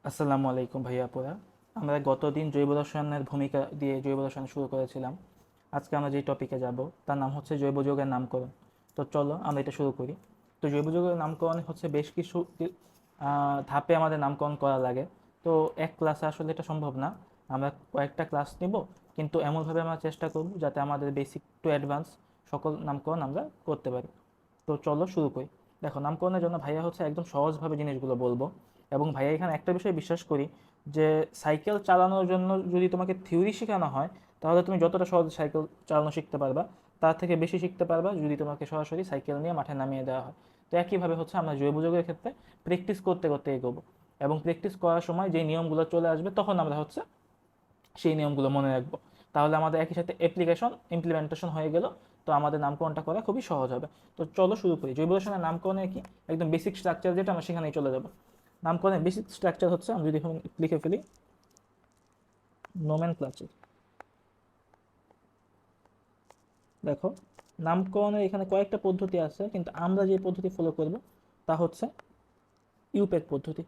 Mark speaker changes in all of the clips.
Speaker 1: আসসালামু আলাইকুম ভাইয়া আপুরা। আমরা গতদিন জৈব রসায়নের ভূমিকা দিয়ে জৈব রসায়ন শুরু করেছিলাম। আজকে আমরা যে টপিকে যাব তার নাম হচ্ছে জৈব যৌগের নামকরণ। তো চলো আমরা এটা শুরু করি। তো জৈব যৌগের নামকরণে হচ্ছে বেশ কিছু ধাপে আমাদের নামকরণ করা লাগে। তো এক ক্লাসে আসলে এটা সম্ভব না, আমরা কয়েকটা ক্লাস নিব, কিন্তু এমনভাবে আমরা চেষ্টা করব যাতে আমাদের বেসিক টু অ্যাডভান্স সকল নামকরণ আমরা করতে পারি। তো চলো শুরু করি। দেখো, নামকরণের জন্য ভাইয়া হচ্ছে একদম সহজভাবে জিনিসগুলো বলবো। এবং ভাইয়া এখানে একটা বিষয় বিশ্বাস করি যে সাইকেল চালানোর জন্য যদি তোমাকে থিওরি শেখানো হয়, তাহলে তুমি যতটা সহজে সাইকেল চালানো শিখতে পারবা, তার থেকে বেশি শিখতে পারবা যদি তোমাকে সরাসরি সাইকেল নিয়ে মাঠে নামিয়ে দেওয়া হয়। তো একইভাবে হচ্ছে আমরা জৈব যৌগের ক্ষেত্রে প্র্যাকটিস করতে করতে এগোবো, এবং প্র্যাকটিস করার সময় যে নিয়মগুলো চলে আসবে তখন আমরা হচ্ছে সেই নিয়মগুলো মনে রাখবো। তাহলে আমাদের একই সাথে অ্যাপ্লিকেশন ইমপ্লিমেন্টেশন হয়ে গেল। তো আমাদের নামকরণটা করা খুবই সহজ হবে। তো চলো শুরু করি। জৈব রসায়নের নামকরণে কি একদম বেসিক স্ট্রাকচার যেটা, আমরা সেখানেই চলে যাবো। নামকরণের বেসিক স্ট্রাকচার হচ্ছে, আমি যদি এখন লিখে ফেলি, নোমেনক্লাচার। দেখো, নামকরণের এখানে কয়েকটা পদ্ধতি আছে, কিন্তু আমরা যে পদ্ধতি ফলো করব তা হচ্ছে ইউপ্যাক পদ্ধতি,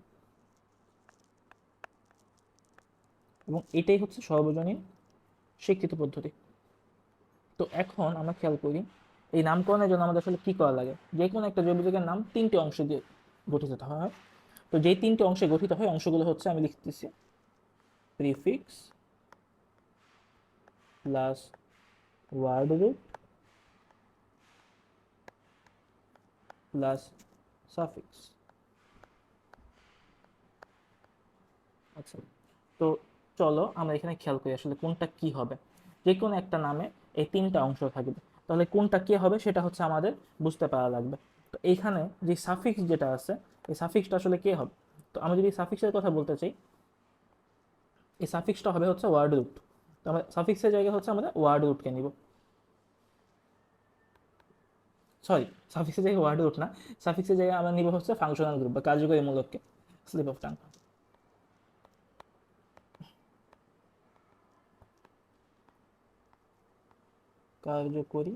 Speaker 1: এবং এটাই হচ্ছে সর্বজনীন স্বীকৃত পদ্ধতি। তো এখন আমরা খেয়াল করি এই নামকরণের জন্য আমাদের আসলে কি করা লাগে। যে কোনো একটা জৈব যৌগের নাম তিনটি অংশ দিয়ে গঠিত হয়। তো যেই তিনটি অংশে গঠিত হয় অংশগুলো হচ্ছে, আমি লিখতেছি, prefix plus word root plus suffix. আচ্ছা, তো চলো আমরা এখানে খেয়াল করি আসলে কোনটা কি হবে। যে কোনো একটা নামে এই তিনটা অংশ থাকবে, তাহলে কোনটা কি হবে সেটা হচ্ছে আমাদের বুঝতে পারা লাগবে। তো এইখানে যে সাফিক্স যেটা আছে, এই সাফিক্সটা আসলে কে হবে। তো আমি যদি সাফিক্সের কথা বলতে চাই, এই সাফিক্সটা হবে হচ্ছে ওয়ার্ড রুট। তো আমরা সাফিক্সের জায়গায় হচ্ছে আমরা ওয়ার্ড রুটকে নিব। সরি, সাফিক্সের জায়গায় ওয়ার্ড রুট না, সাফিক্সের জায়গায় আমরা নিব হচ্ছে ফাংশনাল গ্রুপ বা কার্যকরী মূলককে। স্লিপ অফ টাং, কার্যকরী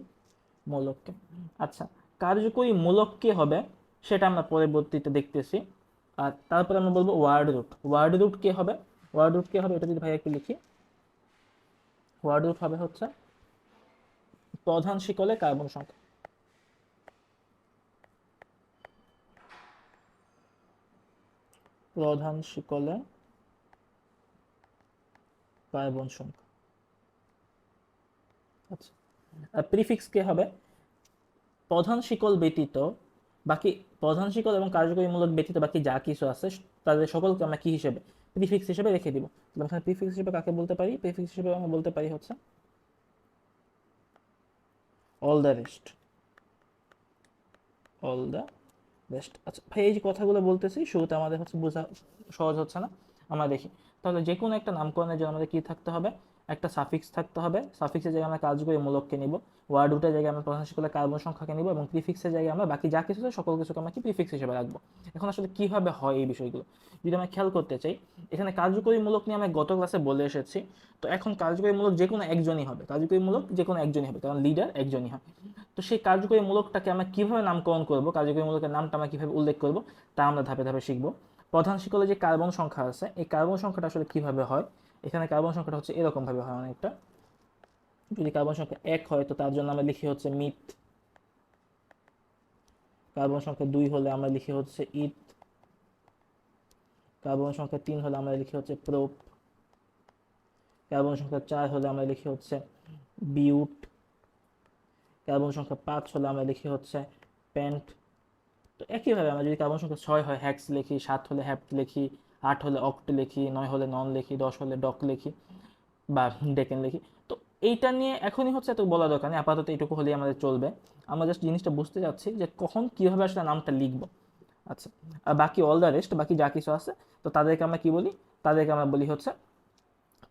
Speaker 1: মূলককে। আচ্ছা, কার্যকরী মূলক কে হবে সেটা আমরা পরবর্তীতে দেখতেছি। আর তারপরে আমরা বলবো ওয়ার্ড রুট। ওয়ার্ড রুট কে হবে, ওয়ার্ড রুট কে হবে এটা যদি ভাই একটু লিখি। ওয়ার্ড রুট হবে হচ্ছে প্রধান শিকলে কার্বন সংখ্যা। প্রধান শিকলে কার্বন সংখ্যা। আচ্ছা, আর প্রিফিক্স কে হবে প্রধান শিকল ব্যতীত বাকি, প্রধান শিকল এবং কার্যকরী মূলক ব্যতীত বাকি যা কিছু আছে তাদের সকলকে আমরা কি হিসেবে, প্রিফিক্স হিসেবে রেখে দিব। তাহলে এখানে প্রিফিক্স হিসেবে কাকে বলতে পারি, প্রিফিক্স হিসেবে আমরা বলতে পারি হচ্ছে all the rest. All the rest. আচ্ছা ভাই, এই যে কথাগুলো বলতেছি শুরুতে আমাদের হচ্ছে বোঝা সহজ হচ্ছে না, আমরা দেখি। তাহলে যে কোনো একটা নামকরণের জন্য আমাদের কি থাকতে হবে, একটা সাফিক্স থাকতে হবে। সাফিক্সের জায়গায় আমরা কার্যকরী মূলককে নিব, ওয়ার্ড রুটের জায়গায় আমরা প্রধান শিকলের কার্বন সংখ্যাকে নিব, এবং প্রিফিক্সের জায়গায় আমরা বাকি যা কিছু আছে সকল কিছুকে আমরা কি প্রিফিক্স হিসেবে রাখবো। এখন আসলে কিভাবে হয় এই বিষয়গুলো যদি আমরা খেয়াল করতে চাই, এখানে কার্যকরী মূলক নিয়ে আমি গত ক্লাসে বলে এসেছি। তো এখন কার্যকরী মূলক যে কোনো একজনই হবে, কার্যকরী মূলক যে কোনো একজনই হবে, কারণ লিডার একজনই হয়। তো সেই কার্যকরী মূলকটাকে আমরা কিভাবে নামকরণ করব, কার্যকরী মূলকের নামটা আমরা কিভাবে উল্লেখ করব, তা আমরা ধাপে ধাপে শিখব। প্রধান শিকলে যে কার্বন সংখ্যা আছে, এই কার্বন সংখ্যাটা আসলে কিভাবে হয়। এখানে কার্বন সংখ্যাটা হচ্ছে এরকম ভাবে হয় অনেকটা। যদি কার্বন সংখ্যা 1 হয় তো তার জন্য আমরা লিখি হচ্ছে মিথ। কার্বন সংখ্যা 2 হলে আমরা লিখি হচ্ছে ইথ। কার্বন সংখ্যা 3 হলে আমরা লিখি হচ্ছে প্রোপ। কার্বন সংখ্যা 4 হলে আমরা লিখি হচ্ছে বিউট। কার্বন সংখ্যা 5 হলে আমরা লিখি হচ্ছে পেন্ট। তো একইভাবে আমরা যদি কার্বন সংখ্যা 6 হয় হ্যাক্স লিখি, 7 হলে হ্যাপ্ট লিখি, 8 হলে অক্ট লিখি, 9 হলে নন লিখি, 10 হলে ডক লিখি বা ডেকেন লিখি। তো এইটা নিয়ে এখনই হচ্ছে এত বলা দরকার নেই, আপাতত এইটুকু হলেই আমাদের চলবে। আমরা জাস্ট জিনিসটা বুঝতে চাচ্ছি যে কখন কীভাবে আসলে নামটা লিখবো। আচ্ছা, আর বাকি অল দ্য রেস্ট, বাকি যা কিছু আছে, তো তাদেরকে আমরা কি বলি, তাদেরকে আমরা বলি হচ্ছে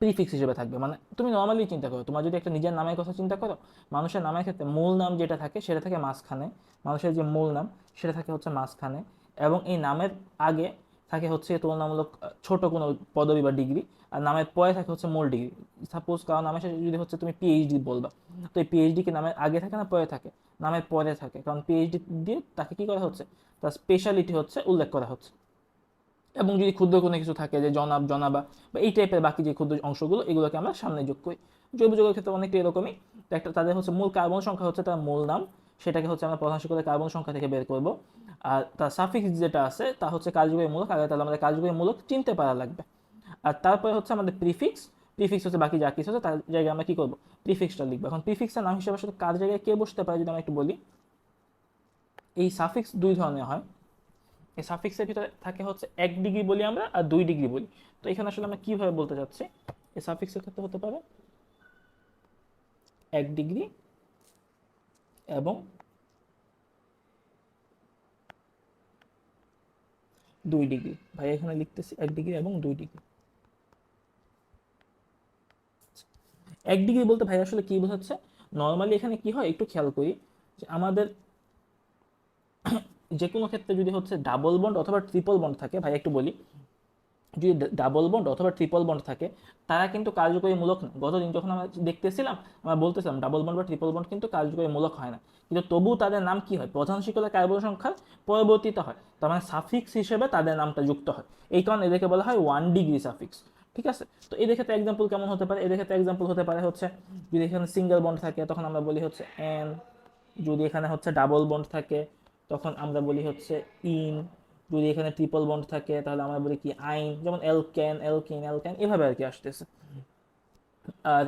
Speaker 1: প্রিফিক্স হিসেবে থাকবে। মানে তুমি নর্মালি চিন্তা করো, তোমার যদি একটা নিজের নামের কথা চিন্তা করো, মানুষের নামের ক্ষেত্রে মূল নাম যেটা থাকে সেটা থাকে মাঝখানে। মানুষের যে মূল নাম সেটা থাকে হচ্ছে মাঝখানে, এবং এই নামের আগে থাকে হচ্ছে তুলনামূলক ছোট কোনো পদবি বা ডিগ্রি, আর নামের পরে থাকে হচ্ছে মূল ডিগ্রি। সাপোজ কারো নামের সাথে যদি হচ্ছে তুমি পিএইচডি বলবা, তো এই পিএইচডি কি নামের আগে থাকে না পরে থাকে, নামের পরে থাকে, কারণ পিএইচডি দিয়ে তাকে কি করা হচ্ছে, তার স্পেশালিটি হচ্ছে উল্লেখ করা হচ্ছে। এবং যদি ক্ষুদ্র কোনো কিছু থাকে যে জনাব, জনাবা বা এই টাইপের বাকি যে ক্ষুদ্র অংশগুলো, এগুলোকে আমরা সামনে যোগ করি। জৈব যৌগের ক্ষেত্রে অনেকটা এরকমই। তো একটা তাদের হচ্ছে মূল কার্বন সংখ্যা হচ্ছে তার মূল নাম, সেটাকে হচ্ছে আমরা প্রধান শিক্ষকের কার্বন সংখ্যা থেকে বের করব। আর তার সাফিক্স যেটা আছে তা হচ্ছে কার্যকরী মূলক, আগে তাহলে আমাদের কার্যকরী মূলক চিনতে পারা লাগবে। আর তারপরে হচ্ছে আমাদের প্রিফিক্স। প্রিফিক্স হচ্ছে বাকি যা কিছু আছে তার জায়গায় আমরা কি করবো, প্রিফিক্সটা লিখবো। এখন প্রিফিক্সের নাম হিসেবে আসলে কার জায়গায় কে বসতে পারে যদি আমরা একটু বলি। এই সাফিক্স দুই ধরনের হয়। এই সাফিক্সের ভিতরে থাকে হচ্ছে 1 ডিগ্রি বলি আমরা, আর 2 ডিগ্রি বলি। তো এখানে আসলে আমরা কিভাবে বলতে চাচ্ছি, এই সাফিক্সের ক্ষেত্রে হতে পারে 1 ডিগ্রি এবং 2 ডিগ্রি। ভাই এখানে লিখতেছি 1 ডিগ্রি এবং 2 ডিগ্রি। 1 ডিগ্রি বলতে ভাই আসলে কি বোঝাচ্ছে, নর্মালি এখানে কি হয় একটু খেয়াল করি, যে আমাদের যে কোনো ক্ষেত্রে যদি হচ্ছে ডাবল বন্ড অথবা ট্রিপল বন্ড থাকে, ভাই একটু বলি, যদি ডাবল বন্ড অথবা ট্রিপল বন্ড থাকে তারা কিন্তু কার্যকরী মূলক না। গতদিন যখন আমরা দেখতেছিলাম আমরা বলতেছিলাম ডাবল বন্ড বা ট্রিপল বন্ড কিন্তু কার্যকরী মূলক হয় না, কিন্তু তবুও তাদের নাম কি হয়, প্রধান শিক্ষকের কার্বন সংখ্যার পরবর্তীতে হয়, তার মানে সাফিক্স হিসেবে তাদের নামটা যুক্ত হয়। এই কারণে এদেরকে বলা হয় 1 ডিগ্রি সাফিক্স। ঠিক আছে, তো এদের ক্ষেত্রে এক্সাম্পল কেমন হতে পারে, এদের ক্ষেত্রে এক্সাম্পল হতে পারে হচ্ছে যদি এখানে সিঙ্গেল বন্ড থাকে তখন আমরা বলি হচ্ছে এন, যদি এখানে হচ্ছে ডাবল বন্ড থাকে তখন আমরা বলি হচ্ছে ইন, যদি এখানে ট্রিপল বন্ড থাকে তাহলে আমরা বলি কি আইন, যেমন এলকেন, এলকিন, এলকেন, এভাবে আর কি আসতেছে। আর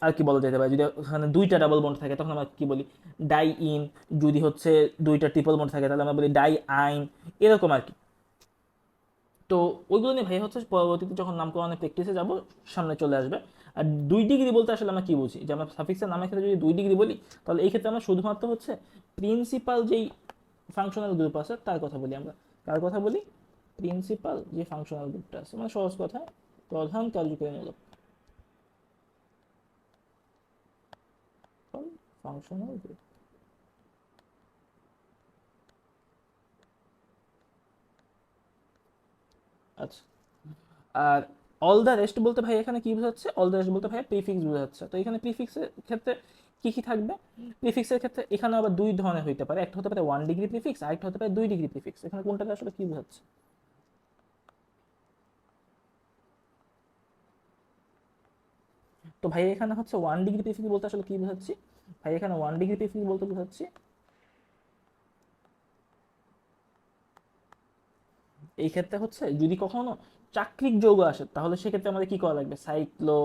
Speaker 1: আর কি বলা যেতে পারে, যদি ওখানে দুইটা ডাবল বন্ড থাকে তখন আমরা কি বলি ডাই ইন, যদি হচ্ছে দুইটা ট্রিপল বন্ড থাকে তাহলে আমরা বলি ডাই আইন, এরকম আর কি। তো ওইগুলো নিয়ে ভাই হচ্ছে পরবর্তীতে যখন নামকরণের প্র্যাকটিসে যাব সামনে চলে আসবে। আর 2 ডিগ্রি বলতে আসলে আমরা কি বুঝি, যে আমরা সাফিক্সের নামের ক্ষেত্রে যদি 2 ডিগ্রি বলি তাহলে এই ক্ষেত্রে আমরা শুধুমাত্র হচ্ছে প্রিন্সিপাল যেই ফাংশনাল গ্রুপ আছে তার কথা বলি আমরা। কার কথা বলি, প্রিন্সিপাল যে ফাংশনাল গ্রুপটা আছে, মানে সহজ কথা প্রধান কার্যকরী মূলক, ফাংশনাল গ্রুপ। আচ্ছা, আর অল দ্য রেস্ট বলতে ভাই এখানে কি বোঝাচ্ছে, অল দ্য রেস্ট বলতে ভাই প্রিফিক্স বোঝাচ্ছে। তো এখানে প্রিফিক্সের ক্ষেত্রে কি কি থাকবে, প্রিফিক্সের ক্ষেত্রে এখানে আবার দুই ধরনের হইতে পারে, একটা হতে পারে 1 ডিগ্রি প্রিফিক্স, আরেকটা হতে পারে 2 ডিগ্রি প্রিফিক্স। এখানে কোনটাকে আসলে কি বোঝাচ্ছে, তো ভাই এখানে হচ্ছে 1 ডিগ্রি প্রিফিক্স বলতে আসলে কি বোঝাচ্ছি, ভাই এখানে 1 ডিগ্রি প্রিফিক্স বলতে বোঝাচ্ছি এই ক্ষেত্রে হচ্ছে যদি কখনো চাক্রিক যৌগ আসে তাহলে সেক্ষেত্রে আমাদের কি করা লাগবে, সাইক্লো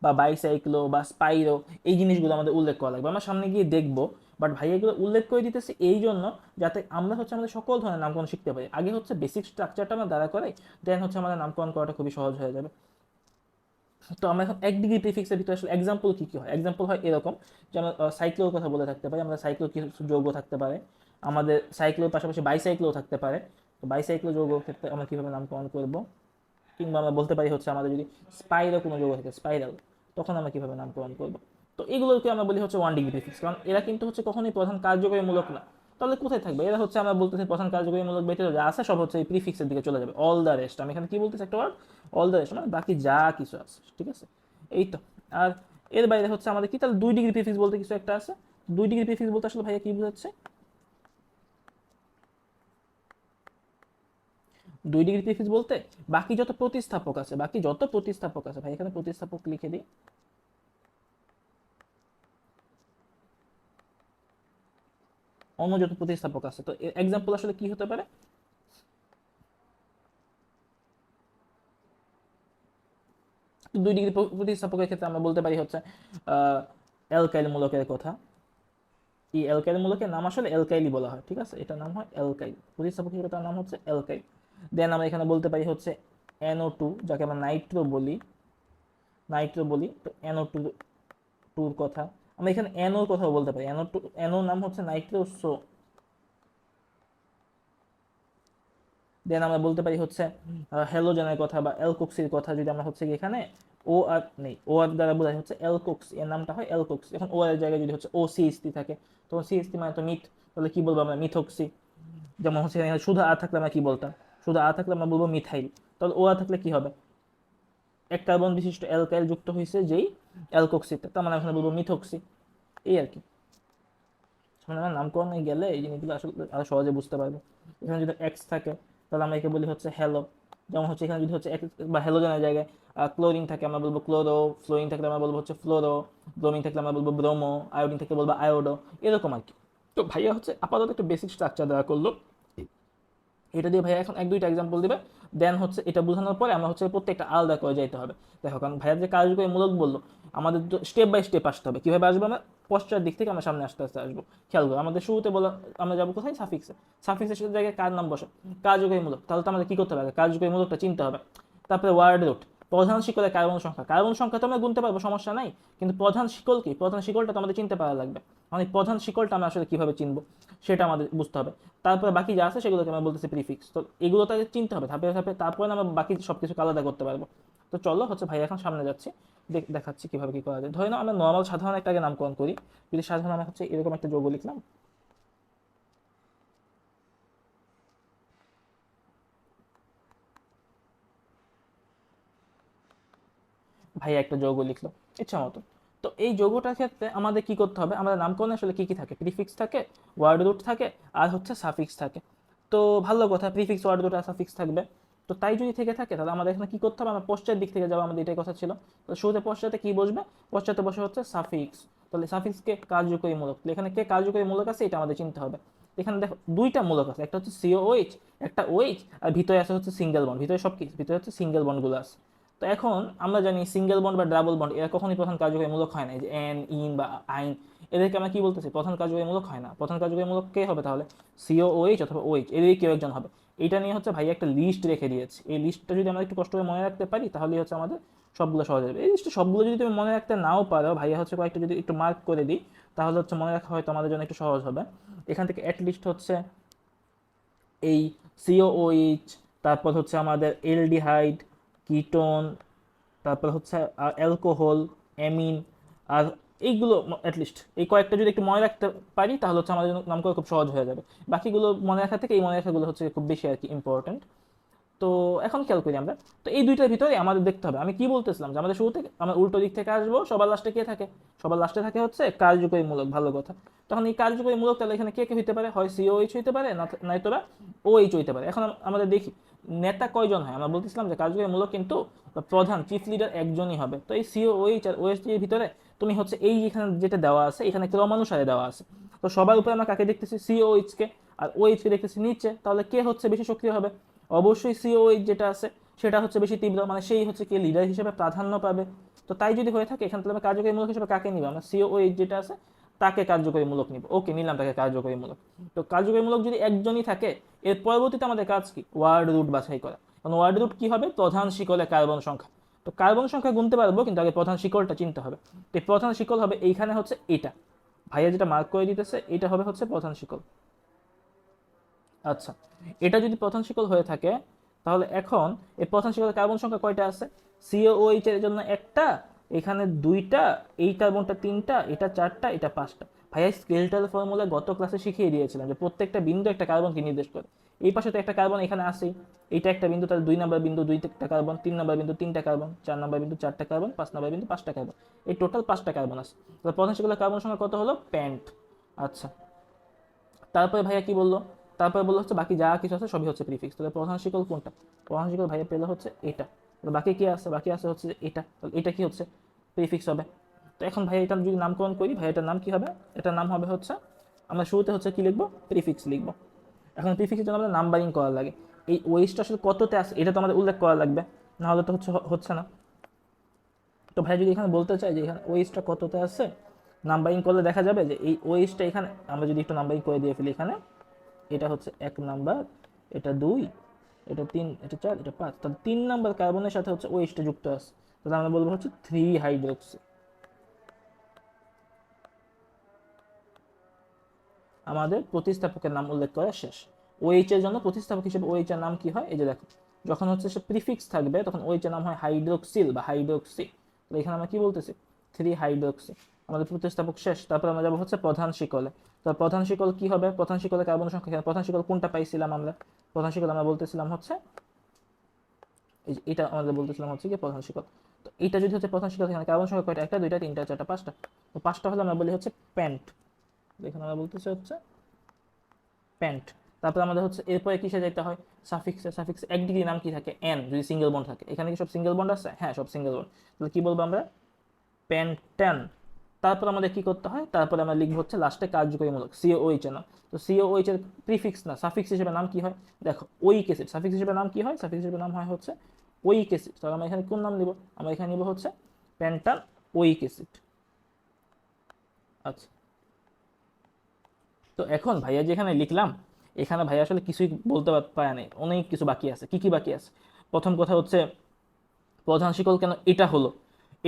Speaker 1: বা বাইসাইক্লো বা স্পাইরো, এই জিনিসগুলো আমাদের উল্লেখ করা লাগবে, আমরা সামনে গিয়ে দেখবো। বাট ভাই এগুলো উল্লেখ করে দিতেছি এই জন্য যাতে আমরা হচ্ছে আমাদের সকল ধরনের নামকরণ শিখতে পারি। আগে হচ্ছে বেসিক স্ট্রাকচারটা আমরা দ্বারা করাই, দেন হচ্ছে আমাদের নামকরণ করাটা খুবই সহজ হয়ে যাবে। তো আমরা এখন 1 ডিগ্রি প্রিফিক্সের ভিতরে আসলে এক্সাম্পল কি কি হয়, এক্সাম্পল হয় এরকম যে আমরা সাইক্লোর কথা বলে থাকতে পারি, আমরা সাইক্লো কিছু যৌগ থাকতে পারে, আমাদের সাইক্লোর পাশাপাশি বাইসাইক্লো থাকতে পারে। তো বাইসাইক্লো যৌগ ক্ষেত্রে আমরা কিভাবে নামকরণ করব, কিংবা আমরা বলতে পারি হচ্ছে আমাদের যদি স্পাইরাল কোনো যৌগ থাকে স্পাইরাল, তখন আমরা কিভাবে নামকরণ করব। তো এগুলোকে আমরা বলি হচ্ছে 1 ডিগ্রি প্রিফিক্স, কারণ এরা কিন্তু হচ্ছে কখনোই প্রধান কার্যকরী মূলক না। তাহলে কোথায় থাকবে এরা, হচ্ছে আমরা বলতেছি প্রধান কার্যকরী মূলক ব্যতীত যা আছে সব হচ্ছে এই প্রিফিক্সের দিকে চলে যাবে, অল দ্য রেস্ট। আমি এখানে কি বলতেছি একটা ওয়ার্ড, অল দ্য রেস্ট, মানে বাকি যা কিছু আছে, ঠিক আছে। এই তো। আর এর বাইরে হচ্ছে আমাদের কি, তাহলে 2 ডিগ্রি প্রিফিক্স বলতে কিছু একটা আছে। 2 ডিগ্রি প্রিফিক্স বলতে আসলে ভাইয়া কি বোঝাচ্ছে, 2 ডিগ্রি প্রিফিক্স বলতে বাকি যত প্রতিস্থাপক আছে, বাকি যত প্রতিস্থাপক আছে, ভাই এখানে প্রতিস্থাপক লিখে দিই, অন্য যত প্রতিস্থাপক আছে। তো এক্সাম্পল আসলে কি হতে পারে, 2 ডিগ্রি প্রতিস্থাপকের ক্ষেত্রে আমরা বলতে পারি হচ্ছে অ্যালকাইল মূলকের কথা। এই অ্যালকাইল মূলকের নাম আসলে অ্যালকাইলই বলা হয়, ঠিক আছে, এটার নাম হয় অ্যালকাইল, প্রতিস্থাপক হিসেবে তার নাম হচ্ছে অ্যালকাইল। দেন আমরা এখানে বলতে পারি হচ্ছে NO2, যাকে আমরা নাইট্রো বলি, নাইট্রো বলি। তো NO2 টুর কথা আমরা এখানে NO কথাও বলতে পারি, NO2, NO নাম হচ্ছে নাইট্রো সো। দেন আমরা বলতে পারি হচ্ছে হ্যালোজেনের কথা বা অ্যালকোক্সির কথা, যদি আমরা হচ্ছে এখানে ও আর নেই, ও আর দ্বারা বোঝায় হচ্ছে অ্যালকোক্সি, এর নামটা হয় অ্যালকোক্সি। এখন ও এর জায়গায় যদি হচ্ছে OCH3 থাকে, তখন CH3 মানে তো মিথ, তাহলে কি বলবো আমরা, মিথক্সি। যেমন হচ্ছে এখানে শুধু আর থাকলে আমরা কি বলতাম, শুধু আর থাকলে আমরা বলবো মিথাইল। তাহলে ও আর থাকলে কি হবে, এক কার্বন বিশিষ্ট অ্যালকাইল যুক্ত হয়েছে যেই অ্যালকোক্সিতে, তার মানে এখানে বলবো মিথক্সি। এই আর কি, মানে আমার নামকরণে গেলে এই জিনিসগুলো আসলে আরো সহজে বুঝতে পারবো। এখানে যদি এক্স থাকে তাহলে আমরা একে বলি হচ্ছে হ্যালো। যেমন হচ্ছে এখানে যদি হচ্ছে বা হ্যালোজেনের জায়গায় ক্লোরিন থাকে আমরা বলবো ক্লোরো, ফ্লোরিন থাকলে আমরা বলবো হচ্ছে ফ্লোরো, ব্রোমিন থাকলে আমরা বলবো ব্রোমো, আয়োডিন থাকলে বলবো আয়োডো, এরকম আর কি। তো ভাইয়া হচ্ছে আপাতত একটা বেসিক স্ট্রাকচার দেওয়া করলো, এটা দিয়ে ভাইয়া এখন এক দুইটা এক্সাম্পল দিবে, দেন হচ্ছে এটা বোঝানোর পরে আমরা হচ্ছে প্রত্যেকটা আলাদা করে যাইতে হবে। দেখো কারণ ভাইয়া যে কার্যকরী মূলক বললো, আমাদের স্টেপ বাই স্টেপ আসতে হবে। কীভাবে আসবো আমরা? পশ্চাৎ দিক থেকে আমরা সামনে আস্তে আস্তে আসবো। খেয়াল করো আমাদের শুরুতে বলা, আমরা যাবো কোথায়? সাফিক্সে। সাফিক্সের জায়গায় কার নাম বসে? কার্যকরী মূলক। তাহলে তো আমাদের কী করতে হবে? কার্যকরী মূলকটা চিনতে হবে। তারপরে ওয়ার্ড রুট, প্রধান শিকলে কার্বন সংখ্যা। কার্বন সংখ্যা তো আমরা গুনতে পারবো, সমস্যা নাই, কিন্তু প্রধান শিকল কি? প্রধান শিকলটা তো আমাদের চিনতে পারা লাগবে। মানে প্রধান শিকলটা আমরা আসলে কীভাবে চিনবো সেটা আমাদের বুঝতে হবে। তারপরে বাকি যা আছে সেগুলোকে আমরা বলতেছি প্রিফিক্স। তো এগুলো তাদের চিনতে হবে ধাপে ধাপে, তারপরে আমরা বাকি সব কিছু আলাদা করতে পারবো। তো চলো হচ্ছে ভাই এখন সামনে যাচ্ছি, দেখাচ্ছি কিভাবে কি করা যায়। ধরে নাও আমরা নর্মাল সাধারণ একটা আগে নামকরণ করি। যদি সাধারণ আমরা হচ্ছে এরকম একটা যৌগ লিখলাম, ভাই একটা যৌগ লিখলো ইচ্ছা মতো। তো এই যৌগটার ক্ষেত্রে আমাদের কি করতে হবে? আমাদের নামকরণে আসলে কি কি থাকে? প্রিফিক্স থাকে, ওয়ার্ড রুট থাকে, আর হচ্ছে সাফিক্স থাকে। তো ভালো কথা, প্রিফিক্স, ওয়ার্ড রুট আর সাফিক্স থাকবে। তো তাই যদি থেকে থাকে তাহলে আমাদের এখানে কি করতে হবে? আমরা পশ্চাৎ দিক থেকে যাবো, আমাদের এটাই কথা ছিল। তো শুরুতে পশ্চাতে কি বসবে? পশ্চাতে বসে হচ্ছে সাফিক্স। তাহলে সাফিক্সকে কার্যকরী মূলক, এখানে কে কার্যকরী মূলক আছে এটা আমাদের চিনতে হবে। এখানে দেখো দুইটা মূলক আছে, একটা হচ্ছে সিওওএইচ, একটা ওএইচ, আর ভিতরে আছে হচ্ছে সিঙ্গেল বন্ড। ভিতরে সব কি? ভিতরে হচ্ছে সিঙ্গেল বন্ডগুলো আছে। তো এখন আমরা জানি সিঙ্গেল বন্ড বা ডাবল বন্ড এরা কখনোই প্রধান কার্যকরী মূলক হয় না। এই যে এন, ইন বা আইন, এদেরকে আমরা কি বলতেছি? প্রধান কার্যকরী মূলক হয় না। প্রধান কার্যকরী মূলক কে হবে তাহলে? সিওওএইচ অথবা ওএইচ, এদের কেউ একজন হবে। এটা নিয়ে হচ্ছে ভাই একটা লিস্ট রেখে দিয়েছে। এই লিস্টটা যদি আমরা একটু কষ্ট করে মনে রাখতে পারি তাহলে হচ্ছে আমাদের সবগুলো সহজ হবে। এই লিস্টে সবগুলো যদি তুমি মনে রাখতে নাও পারো, ভাইয়া হচ্ছে কয়েকটা যদি একটু মার্ক করে দিই তাহলে হচ্ছে মনে রাখা হয়তো আমাদের জন্য একটু সহজ হবে। এখান থেকে অ্যাটলিস্ট হচ্ছে এই সিওওএইচ, তারপর হচ্ছে আমাদের এলডিহাইড, কিটোন, তারপর হচ্ছে অ্যালকোহল, অ্যামিন, আর এইগুলো অ্যাটলিস্ট এই কয়েকটা যদি একটু মনে রাখতে পারি তাহলে হচ্ছে আমাদের জন্য নাম করা খুব সহজ হয়ে যাবে। বাকিগুলো মনে রাখা থেকে এই মনে রাখাগুলো হচ্ছে খুব বেশি আর কি ইম্পর্টেন্ট। তো এখন খেয়াল করি আমরা, তো এই দুইটার ভিতরে আমাদের দেখতে হবে। আমি কি বলতেছিলাম যে আমাদের শুরু থেকে আমরা উল্টো দিক থেকে আসবো, সবার লাস্টে কে থাকে? সবার লাস্টে থাকে হচ্ছে কার্যকরী মূলক। ভালো কথা। তখন এই কার্যকরী মূলক তাহলে এখানে কে কে হইতে পারে? হয় সিওএইচ হইতে পারে, নয়তোবা ওএইচ হইতে পারে। এখন আমাদের দেখি নেতা কয়জন হয়। আমরা বলতেছিলাম যে কার্যকরী মূলক কিন্তু প্রধান চিফ লিডার একজনই হবে। তো এই সিওএইচ আর ওএইচ এর ভিতরে তুমি হচ্ছে এই এখানে যেটা দেওয়া আছে এখানে ক্রমানুসারে দেওয়া আছে। তো সবার উপরে আমরা কাকে দেখতেছি? সিওএইচ কে। আর ওএইচ কে দেখতেছি নিচে। তাহলে কে হচ্ছে বেশি সক্রিয় হবে? অবশ্যই সিওএইচ যেটা আছে সেটা হচ্ছে বেশি তীব্র, মানে সেই হচ্ছে কি লিডার হিসেবে প্রাধান্য পাবে। তো তাই যদি হয়ে থাকে এখানে তাহলে কার্যকরী মূলক হিসেবে কাকে নিব? আমরা সিওএইচ যেটা আছে তাকে কার্যকরী মূলক নিব। ওকে, নিলাম তাকে কার্যকরী মূলক। তো কার্যকরী মূলক যদি একজনই থাকে, এর পরবর্তীতে আমাদের কাজ কি? ওয়ার্ড রুট বাছাই করা। কারণ ওয়ার্ড রুট কি হবে? প্রধান শিকলে কার্বন সংখ্যা। তো কার্বন সংখ্যা গুনতে পারবো, কিন্তু আগে প্রধান শিকলটা চিনতে হবে। তো এই প্রধান শিকল হবে এইখানে হচ্ছে এটা, ভাইয়া যেটা মার্ক করে দিতেছে এটা হবে হচ্ছে প্রধান শিকল। আচ্ছা, এটা যদি প্রধান শিকল হয়ে থাকে তাহলে এখন এই প্রধান শিকলে কার্বন সংখ্যা কয়টা আছে? সিওওএইচ এর জন্য একটা, এখানে দুইটা, এই কার্বনটা তিনটা, এটা চারটা, এটা পাঁচটা। ভাইয়া স্কেলটাল ফর্মুলা গত ক্লাসে শিখিয়ে দিয়েছিলাম যে প্রত্যেকটা বিন্দু একটা কার্বনকে নির্দেশ করে। এই পাশে তো একটা কার্বন এখানে আসেই, এইটা একটা বিন্দু, তাহলে 2 নম্বর বিন্দু দুইটা কার্বন, 3 নম্বর বিন্দু তিনটা কার্বন, 4 নম্বর বিন্দু চারটা কার্বন, 5 নম্বর বিন্দু পাঁচটা কার্বন। এই টোটাল পাঁচটা কার্বন আছে। তাহলে প্রধান শিকলের কার্বন সংখ্যা কত হলো? প্যান্ট। আচ্ছা, তারপরে ভাইয়া কি বললো? তারপরে বললো হচ্ছে বাকি যা কিছু আছে সবই হচ্ছে প্রিফিক্স। তাহলে প্রধান শিকল কোনটা? প্রধান শিকল ভাইয়া পেলো হচ্ছে এটা। বাকি কি আছে? বাকি আছে হচ্ছে এটা। তাহলে এটা কি হচ্ছে? প্রিফিক্স হবে। তো এখন ভাই এটা যদি নামকরণ করি, ভাই এটার নাম কি হবে? এটার নাম হবে হচ্ছে, আমরা শুরুতে হচ্ছে কি লিখবো? প্রিফিক্স লিখবো। এখন প্রিফিক্সের জন্য আমাদের নাম্বারিং করা লাগে। এই ওয়েস্টটা আসলে কততে আছে এটা তো আমাদের উল্লেখ করা লাগবে, না হলে তো হচ্ছে না। তো ভাই যদি এখানে বলতে চাই যে এখানে ওয়েস্টটা কততে আছে, নাম্বারিং করলে দেখা যাবে যে এই ওয়েস্টটা এখানে আমরা যদি একটু নাম্বারিং করে দিয়ে ফেলি, এখানে এটা হচ্ছে 1 নাম্বার, এটা 2, এটা 3, এটা 4, এটা 5। তাহলে 3 নাম্বার কার্বনের সাথে হচ্ছে ওএইচটা যুক্ত আছে। তাহলে আমরা বলবো হচ্ছে 3 হাইড্রোক্সি। আমাদের প্রতিস্থাপকের নাম উল্লেখ করা শেষ। ওএইচ এর জন্য প্রতিস্থাপক হিসেবে ওএইচ এর নাম কি হয়? এই যে দেখো, যখন হচ্ছে সে প্রিফিক্স থাকবে তখন ওএইচ এর নাম হয় হাইড্রোক্সিল বা হাইড্রোক্সি। তো এখানে আমরা কি বলতেছি? 3 হাইড্রোক্সি। আমাদের প্রতিস্থাপক শেষ। তারপর আমরা যাবো হচ্ছে প্রধান শিকলে। তো প্রধান শিকল কি হবে? প্রধান শিকলে কার্বন সংখ্যা, এখানে প্রধান শিকল কোনটা পাইছিলাম আমরা? প্রধান শিকল আমরা বলতেছিলাম হচ্ছে এই যে এটা আমাদের বলতেছিলাম হচ্ছে কি প্রধান শিকল। তো এটা যদি হচ্ছে প্রধান শিকল, এখানে কার্বন সংখ্যা কয়টা? 1, 2, 3, 4, 5টা। তো 5টা হলে আমরা বলি হচ্ছে প্যান্ট। এখানে আমরা বলতেছি হচ্ছে প্যান্ট। তারপর আমাদের হচ্ছে এরপরে কিসে যেতে হয়, সাফিক্সে। সাফিক্সে এক ডিগ্রি নাম কি থাকে, এন, যদি সিঙ্গেল বন্ড থাকে। এখানে কি সব সিঙ্গেল বন্ড আছে? হ্যাঁ, সব সিঙ্গেল বন্ড। তাহলে কি বলবো আমরা, পেন্টেন। তারপর আমাদের কি করতে হয়, তারপরে আমরা লিখবো হচ্ছে লাস্টে কার্যকরীমূলক, সিওওইচ এর নাম। তো সিওওইচ এর প্রিফিক্স না সাফিক্স হিসেবে নাম কি হয়, দেখো ওইক অ্যাসিড। সাফিক্স হিসেবে নাম কি হয়, সাফিক্স হিসেবে নাম হয় হচ্ছে ওইক অ্যাসিড। তাহলে আমরা এখানে কোন নাম নিব, আমরা এখানে নিব হচ্ছে পেন্টান ওইক অ্যাসিড। আচ্ছা, তো এখন ভাইয়া যেখানে লিখলাম, এখানে ভাইয়া আসলে কিছুই বলতে পারে নাই, অনেক কিছু বাকি আছে। কি কি বাকি আছে? প্রথম কথা হচ্ছে প্রধান শিকল কেন এটা হলো,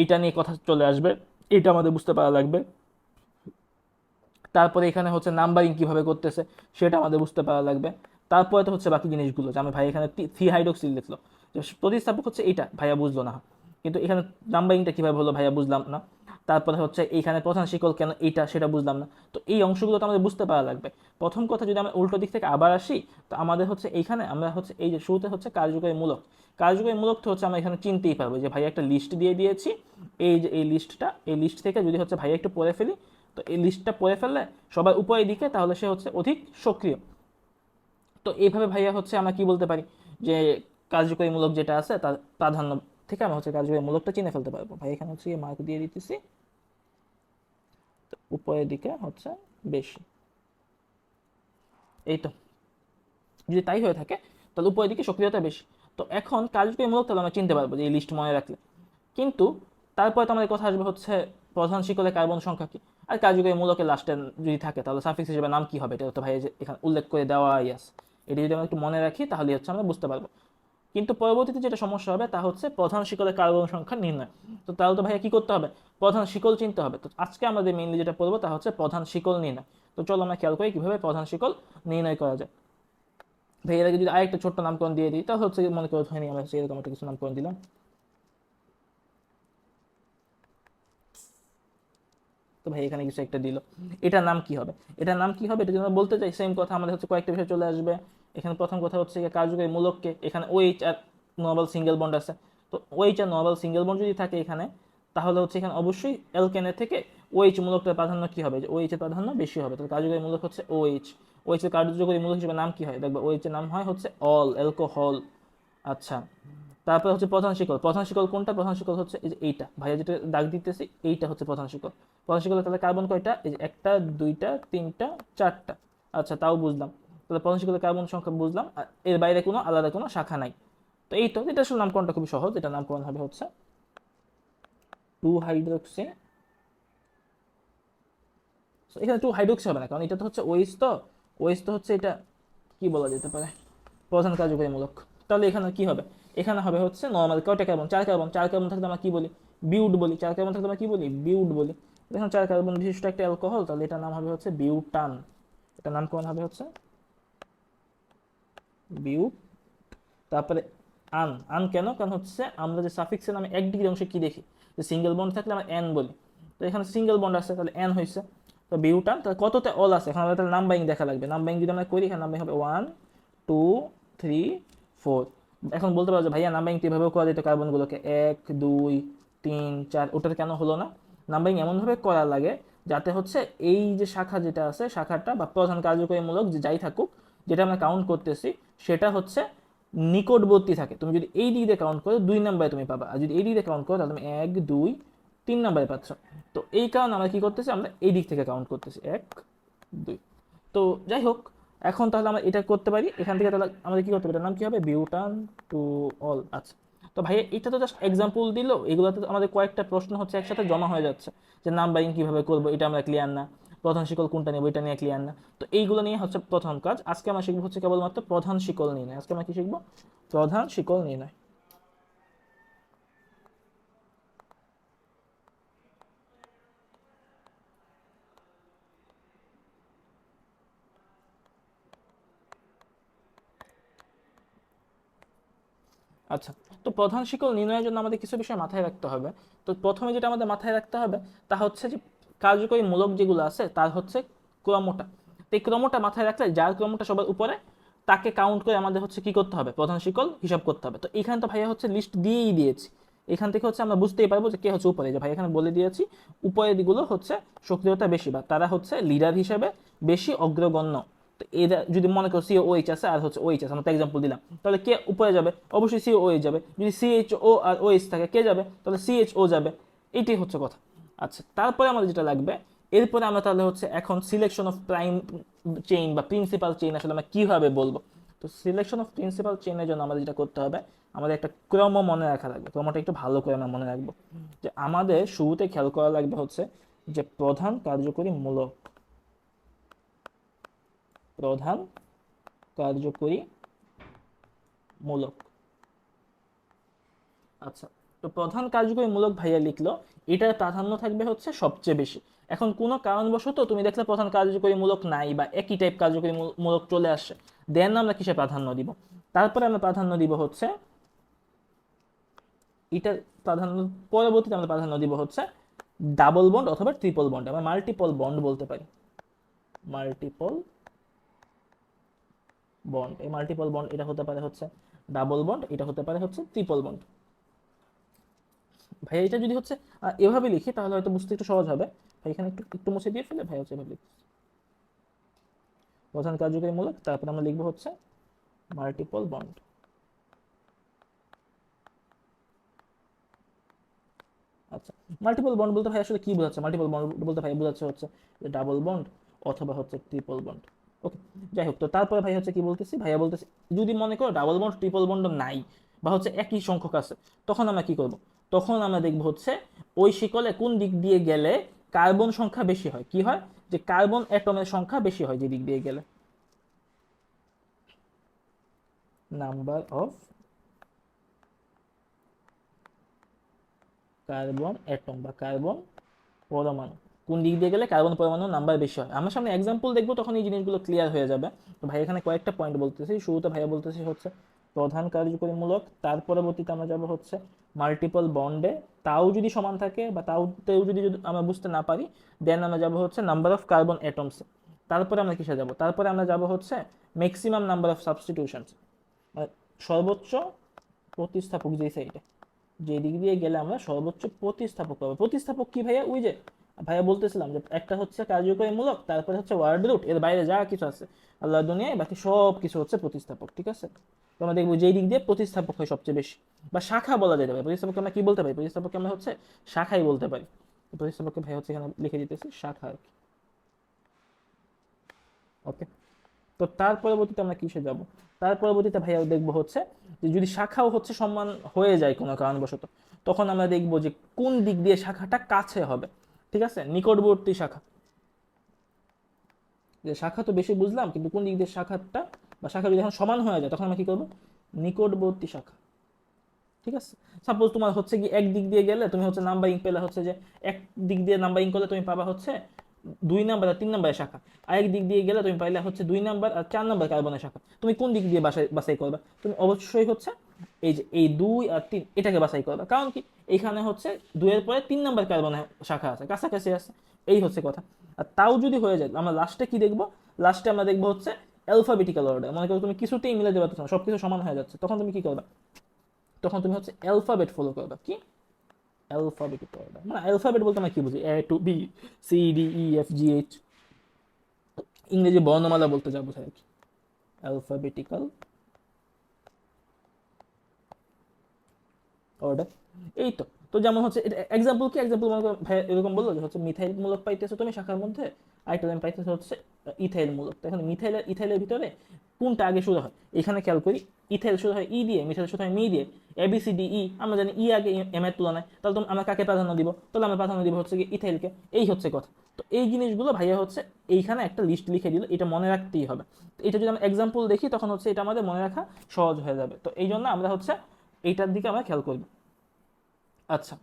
Speaker 1: এটা নিয়ে কথা চলে আসবে, এটা আমাদের বুঝতে পারা লাগবে। তারপরে এখানে হচ্ছে নাম্বারিং কিভাবে করতেছে সেটা আমাদের বুঝতে পারা লাগবে। তারপরে তো হচ্ছে বাকি জিনিসগুলো, যে আমি ভাই এখানে থ্রি হাইড্রোক্সিল লিখলো, যে প্রতিস্থাপক হচ্ছে এইটা, ভাইয়া বুঝলো না। কিন্তু এখানে নাম্বারিংটা কিভাবে হলো ভাইয়া বুঝলাম না। তারপরে হচ্ছে এইখানে প্রধান শিকল কেন এইটা, সেটা বুঝলাম না। তো এই অংশগুলো তো আমাদের বুঝতে পারা লাগবে। প্রথম কথা, যদি আমরা উল্টো দিক থেকে আবার আসি, তো আমাদের হচ্ছে এইখানে আমরা হচ্ছে এই যে শুরুতে হচ্ছে কার্যকরী মূলক। কার্যকরী মূলক তো হচ্ছে আমরা এখানে চিনতেই পারবো, যে ভাইয়া একটা লিস্ট দিয়ে দিয়েছি। এই যে এই লিস্টটা, এই লিস্ট থেকে যদি হচ্ছে ভাইয়া একটু পড়ে ফেলি, তো এই লিস্টটা পড়ে ফেললে সবার উপরের দিকে, তাহলে সে হচ্ছে অধিক সক্রিয়। তো এইভাবে ভাইয়া হচ্ছে আমরা কি বলতে পারি, যে কার্যকরীমূলক যেটা আছে তার প্রাধান্য থেকে আমরা হচ্ছে কার্যকরীমূলকটা চিনে ফেলতে পারবো। ভাই এখানে হচ্ছে মার্ক দিয়ে দিতেছি, তো উপরের দিকে হচ্ছে বেশি। এই তো, যদি তাই হয়ে থাকে তাহলে উপরের দিকে সক্রিয়তা বেশি। তো এখন কার্যকরীমূলক তাহলে আমরা চিনতে পারবো যে এই লিস্ট মনে রাখলে। কিন্তু তারপরে তো আমাদের কথা আসবে হচ্ছে প্রধান শিকলে কার্বন সংখ্যা কি, আর কার্যকরী মূলকের লাস্টে যদি থাকে তাহলে সাফিক্স হিসেবে নাম কি হবে, এটা তো ভাই যে এখানে উল্লেখ করে দেওয়াই আছে। এটা যদি আমরা একটু মনে রাখি তাহলে হচ্ছে আমরা বুঝতে পারবো। কিন্তু পরবর্তীতে যেটা সমস্যা হবে তা হচ্ছে প্রধান শিকলের কার্বন সংখ্যা নির্ণয়। তো তাহলে তো ভাইয়া কি করতে হবে, প্রধান শিকল চিনতে হবে। তো আজকে আমাদের মেইনলি যেটা পড়বো তা হচ্ছে প্রধান শিকল নির্ণয়। তো চলো আমরা খেয়াল করি কিভাবে প্রধান শিকল নির্ণয় করা যায়। ভাই এর আগে যদি আরেকটা ছোট্ট নামকরণ দিয়ে দিই, তাহলে হচ্ছে মনে করে হয়নি আমরা এরকম একটা কিছু নামকরণ দিলাম। তো ভাই এখানে কিছু একটা দিল, এটার নাম কি হবে, এটার নাম কি হবে, এটা যদি আমরা বলতে চাই সেম কথা আমাদের হচ্ছে কয়েকটা বিষয় চলে আসবে। এখানে প্রথম কথা হচ্ছে কার্যকরী মূলককে, এখানে ওএইচ আর নর্মাল সিঙ্গেল বন্ড আছে। তো ওএইচ আর নর্মাল সিঙ্গেল বন্ড যদি থাকে এখানে, তাহলে হচ্ছে এখানে অবশ্যই অ্যালকেনের থেকে ওএইচ মূলকটার প্রাধান্য কি হবে, যে ওএইচ এর প্রাধান্য বেশি হবে। তো কার্যকরী মূলক হচ্ছে ওএইচ। ওএইচ এর কার্যকরী মূলক হিসেবে নাম কি হয়, দেখবে ওএইচ এর নাম হয় হচ্ছে অল অ্যালকোহল। আচ্ছা, তারপর হচ্ছে প্রধান শিকল। প্রধান শিকল কোনটা, প্রধান শিকল হচ্ছে এই যে এইটা, ভাইয়া যেটা দাগ দিতেছি এইটা হচ্ছে প্রধান শিকল। প্রধান শিকলে তাহলে কার্বন কয়টা, এই যে একটা দুইটা তিনটা চারটা। আচ্ছা, তাও বুঝলাম। তাহলে প্রধান শিকলের কার্বন সংখ্যা বুঝলাম, আর এর বাইরে কোনো আলাদা কোনো শাখা নাই। তো এই তো, এটা আসলে নামকরণটা খুবই সহজ। এটা নামকরণ হবে হচ্ছে 2 হাইড্রোক্সি। এখানে 2 হাইড্রোক্সি হবে না, কারণ এটা তো হচ্ছে ওইস। তো ওইস তো হচ্ছে এটা কি বলা যেতে পারে, প্রধান কার্যকরীমূলক। তাহলে এখানে কি হবে, এখানে হবে হচ্ছে নর্মাল কয়টা কার্বন, 4 কার্বন। 4 কার্বন থাকলে আমরা কি বলি, বিউট বলি। 4 কার্বন থাকলে আমরা কি বলি, বিউট বলি। দেখুন 4 কার্বন বিশিষ্ট একটা অ্যালকোহল, তাহলে এটার নাম হবে হচ্ছে বিউটান। এটার নাম কোন হবে হচ্ছে বিউট। তারপরে আন। আন কেন, কারণ হচ্ছে আমরা যে সাফিক্সের নামে এক ডিগ্রি অংশে কি দেখি, যে সিঙ্গেল বন্ড থাকলে আমরা এন বলি। তো এখানে সিঙ্গেল বন্ড আছে, তাহলে এন হয়েছে। তো বিউটান, তাহলে কততে অল আছে, এখন আমাদের তাহলে নাম্বারিং দেখা লাগবে। নাম্বারিং যদি আমরা করি, এখানে নাম্বারিং হবে 1 2 3 4। এখন বলতে পারো যে ভাইয়া নাম্বারিং এভাবেও করা যেত কার্বনগুলোকে 1 2 3 4, ওটাতে কেন হলো না? নাম্বারিং এমনভাবে করা লাগে যাতে হচ্ছে এই যে শাখা যেটা আছে, শাখাটা বা প্রধান কার্যকরীমূলক যে যাই থাকুক, যেটা আমরা কাউন্ট করতেছি, সেটা হচ্ছে নিকটবর্তী থাকে। তুমি যদি এই দিক দিয়ে কাউন্ট করো 2 নম্বরে তুমি পাবা, আর যদি এই দিক দিয়ে কাউন্ট করো তাহলে তুমি 1 2 3 নম্বরে পাচ্ছ। তো এই কারণে আমরা কি করতেছি, আমরা এই দিক থেকে কাউন্ট করতেছি 1 2। তো যাই হোক, এখন তাহলে আমরা এটা করতে পারি এখান থেকে। তাহলে আমাদের কি করতে পারি, এটার নাম কি হবে, বিউটান টু অল। আচ্ছা, তো ভাই এটা তো জাস্ট এক্সাম্পল দিল, এগুলোতে আমাদের কয়েকটা প্রশ্ন হচ্ছে একসাথে জমা হয়ে যাচ্ছে, যে নাম্বারিং কিভাবে করবো এটা আমরা ক্লিয়ার না, প্রধান শিকল কোনটা নেবো এটা নিয়ে ক্লিয়ার না। তো এইগুলো নিয়ে হচ্ছে প্রথম কাজ। আজকে আমরা শিখবো হচ্ছে কেবলমাত্র প্রধান শিকল নির্ণয়। আজকে আমরা কি শিখবো, প্রধান শিকল নির্ণয়। আচ্ছা, তো প্রধান শিকল নির্ণয়ের জন্য আমাদের কিছু বিষয় মাথায় রাখতে হবে। তো প্রথমে যেটা আমাদের মাথায় রাখতে হবে তা হচ্ছে যে কার্যকরী মূলক যেগুলো আছে তার হচ্ছে ক্রমটা। তো এই ক্রমটা মাথায় রাখলে, যার ক্রমটা সবার উপরে তাকে কাউন্ট করে আমাদের হচ্ছে কি করতে হবে, প্রধান শিকল হিসাব করতে হবে। তো এখানে তো ভাইয়া হচ্ছে লিস্ট দিয়েই দিয়েছি, এখান থেকে হচ্ছে আমরা বুঝতেই পারবো যে কে হচ্ছে উপরে। যে ভাই এখানে বলে দিয়েছি উপরের দিকগুলো হচ্ছে সক্রিয়তা বেশি, বা তারা হচ্ছে লিডার হিসেবে বেশি অগ্রগণ্য। তো এরা যদি মনে করো সিও এইচ আছে আর হচ্ছে ওইচ আছে, আমরা তো এক্সাম্পল দিলাম, তাহলে কে উপরে যাবে? অবশ্যই সিও এইচ যাবে। যদি সিএইচও আর ওএইচ থাকে কে যাবে? তাহলে সিএইচও যাবে। এইটাই হচ্ছে কথা। আচ্ছা, তারপরে আমাদের যেটা লাগবে, এরপরে আমরা তাহলে হচ্ছে এখন সিলেকশন অফ প্রাইম চেইন বা প্রিন্সিপাল চেইন আসলে আমরা কিভাবে বলবো। তো সিলেকশন অফ প্রিন্সিপাল চেইনের জন্য আমাদের যেটা করতে হবে, আমাদের একটা ক্রম মনে রাখা লাগবে। ক্রমটা একটু ভালো করে আমরা মনে রাখবো, যে আমাদের শুরুতে খেয়াল করা লাগবে হচ্ছে যে প্রধান কার্যকরী মূলক, প্রধান কার্যকরী মূলক। আচ্ছা, তো প্রধান কার্যকরী মূলক ভাইয়া লিখলো, এটার প্রাধান্য থাকবে হচ্ছে সবচেয়ে বেশি। এখন কোনো কারণবশত তুমি দেখলে প্রধান কার্যকরী মূলক নাই বা একই টাইপ কার্যকরী মূলক চলে আসছে, দেন আমরা কিসে প্রাধান্য দিব? তারপরে আমরা প্রাধান্য দিব হচ্ছে এটার প্রাধান্য, পরবর্তীতে আমরা প্রাধান্য দিব হচ্ছে ডাবল বন্ড অথবা ট্রিপল বন্ড। আমরা মাল্টিপল বন্ড বলতে পারি, মাল্টিপল বন্ড। এই মাল্টিপল বন্ড এটা হতে পারে হচ্ছে ডাবল বন্ড, এটা হতে পারে হচ্ছে ট্রিপল বন্ড। ভাই এটা যদি হচ্ছে এভাবে লিখি তাহলে হয়তো বুঝতে একটু সহজ হবে। ভাই এখানে একটু একটু মুছে দিয়ে ফেলে ভাই হচ্ছে এভাবে লিখি, প্রধান কার্যকরী মূলক, তারপর আমরা লিখবো হচ্ছে মাল্টিপল বন্ড। আচ্ছা, মাল্টিপল বন্ড বলতে ভাই আসলে কি বোঝাচ্ছে? মাল্টিপল বন্ড বলতে ভাই বোঝাচ্ছে হচ্ছে যে ডাবল বন্ড অথবা হচ্ছে ট্রিপল বন্ড। ওকে, যাই হোক, তো তারপরে ভাই হচ্ছে কি বলতেছি, ভাইয়া বলতেছি যদি মনে করো ডাবল বন্ড ট্রিপল বন্ড নাই বা হচ্ছে একই সংখ্যক আছে, তখন আমরা কি করব? তখন আমরা দেখবো হচ্ছে ওই শিকলে কোন দিক দিয়ে গেলে কার্বন সংখ্যা বেশি হয়। কি হয়? যে কার্বন অ্যাটমের সংখ্যা বেশি হয় যে দিক দিয়ে গেলে, নাম্বার অফ কার্বন অ্যাটম বা কার্বন পরমাণু, কোন দিক দিয়ে গেলে কার্বন পরমাণুর নাম্বার বেশি হয়। আমরা সামনে এক্সাম্পল দেখবো, তখন এই জিনিসগুলো ক্লিয়ার হয়ে যাবে। তো ভাই এখানে কয়েকটা পয়েন্ট বলতেছি। শুরুতে ভাইয়া বলতেছি হচ্ছে প্রধান কার্যকরী মূলক, তার পরবর্তীতে আমরা যাব হচ্ছে মাল্টিপল বন্ডে, তাও যদি সমান থাকে বা তাও যদি আমরা বুঝতে না পারি, দেন আমরা যাব হচ্ছে নাম্বার অফ কার্বন অ্যাটমস। তারপরে আমরা কিসে যাব? তারপরে আমরা যাব হচ্ছে ম্যাক্সিমাম নাম্বার অফ সাবস্টিটিউশনস, সর্বোচ্চ প্রতিস্থাপক যে সাইডে, যে দিক দিয়ে গেলে আমরা সর্বোচ্চ প্রতিস্থাপক পাবো। প্রতিস্থাপক কি ভাইয়া? ওই যে ভাইয়া বলতেছিলাম যে একটা হচ্ছে কার্যকরী মূলক, তারপরে হচ্ছে ওয়ার্ড রুট, এর বাইরে যা কিছু আছে আল্লাহ দুনিয়ায় বাকি সব কিছু হচ্ছে প্রতিস্থাপক। ঠিক আছে, তো আমরা দেখবো যেই দিক দিয়ে প্রতিস্থাপক হয় সবচেয়ে বেশি, বা শাখা বলা যেতে পারে। প্রতিস্থাপককে আমরা কি বলতে পারি? প্রতিস্থাপককে আমরা হচ্ছে শাখাই বলতে পারি। প্রতিস্থাপককে ভাই হচ্ছে এখানে লিখে দিতেছি শাখা আর কি। ওকে, তো তার পরবর্তীতে আমরা কিসে যাব? তার পরবর্তীতে ভাইয়া দেখবো হচ্ছে যে যদি শাখাও হচ্ছে সমান হয়ে যায় কোনো কারণবশত, তখন আমরা দেখবো যে কোন দিক দিয়ে শাখাটা কাছে হবে। ঠিক আছে, নিকটবর্তী শাখা, যে শাখা তো বেশি বুঝলাম, কিন্তু কোন দিক দিয়ে শাখাটা বা শাখা যদি এখন সমান হয়ে যায় তখন আমরা কি করবো? নিকটবর্তী শাখা। ঠিক আছে, সাপোজ তোমার হচ্ছে কি এক দিক দিয়ে গেলে তুমি হচ্ছে নাম্বারিং পেলে হচ্ছে যে এক দিক দিয়ে নাম্বারিং করলে তুমি পাবা হচ্ছে 2 নাম্বার আর 3 নাম্বারের শাখা, আরেক দিক দিয়ে গেলে তুমি পাইলে হচ্ছে 2 নাম্বার আর 4 নাম্বার কার্বনের শাখা। তুমি কোন দিক দিয়ে বাছাই করবা? তুমি অবশ্যই হচ্ছে এই যে এই 2 আর 3 এটাকে বাছাই করবা। কারণ কি? এখানে হচ্ছে 2-এর পরে 3 নাম্বার কার্বনের শাখা আছে, কাছাকাছি আছে। এই হচ্ছে কথা। আর তাও যদি হয়ে যায়, আমরা লাস্টে কি দেখবো? লাস্টে আমরা দেখবো হচ্ছে অ্যালফাবেটিক্যাল অর্ডার। মনে করো তুমি কিছুতেই মিলে দেবে, সবকিছু সমান হয়ে যাচ্ছে, তখন তুমি কি করবা? তখন তুমি হচ্ছে অ্যালফাবেট ফলো করবা। কি? Alphabetic order. মানে অ্যালফাবেট বলতে আমরা কি বুঝি? A to B, C D E F G H, ইংরেজি বর্ণমালা বলতে যা বোঝায় আর কি, অ্যালফাবেটিক্যাল অর্ডার। এই তো। তো যেমন হচ্ছে এটা এক্সাম্পল কি? এক্সাম্পল মনে করো ভাই এরকম বললো যে হচ্ছে মিথাইল মূলক পাইতেছো তুমি শাখার মধ্যে, আরেকটা তুমি পাইতেছো হচ্ছে ইথাইল মূলক। তো এখন মিথাইল আর ইথাইলের ভিতরে কোনটা আগে শুরু হয়? এখানে খেয়াল করি, ইথাইল শুরু হয় ই দিয়ে, মিথাইল শুরু হয় মি দিয়ে। এ বি সি ডি ই, আমরা জানি ই আগে এম এর তুলনায়, তাহলে তো আমরা কাকে প্রাধান্য দিব? তাহলে আমরা প্রাধান্য দিব হচ্ছে কি ইথাইলকে। এই হচ্ছে কথা। তো এই জিনিসগুলো ভাইয়া হচ্ছে এইখানে একটা লিস্ট লিখে দিল, এটা মনে রাখতেই হবে। তো এটা যদি আমরা এক্সাম্পল দেখি তখন হচ্ছে এটা আমাদের মনে রাখা সহজ হয়ে যাবে। তো এই জন্য আমরা হচ্ছে এইটার দিকে আমরা খেয়াল করব। আচ্ছা,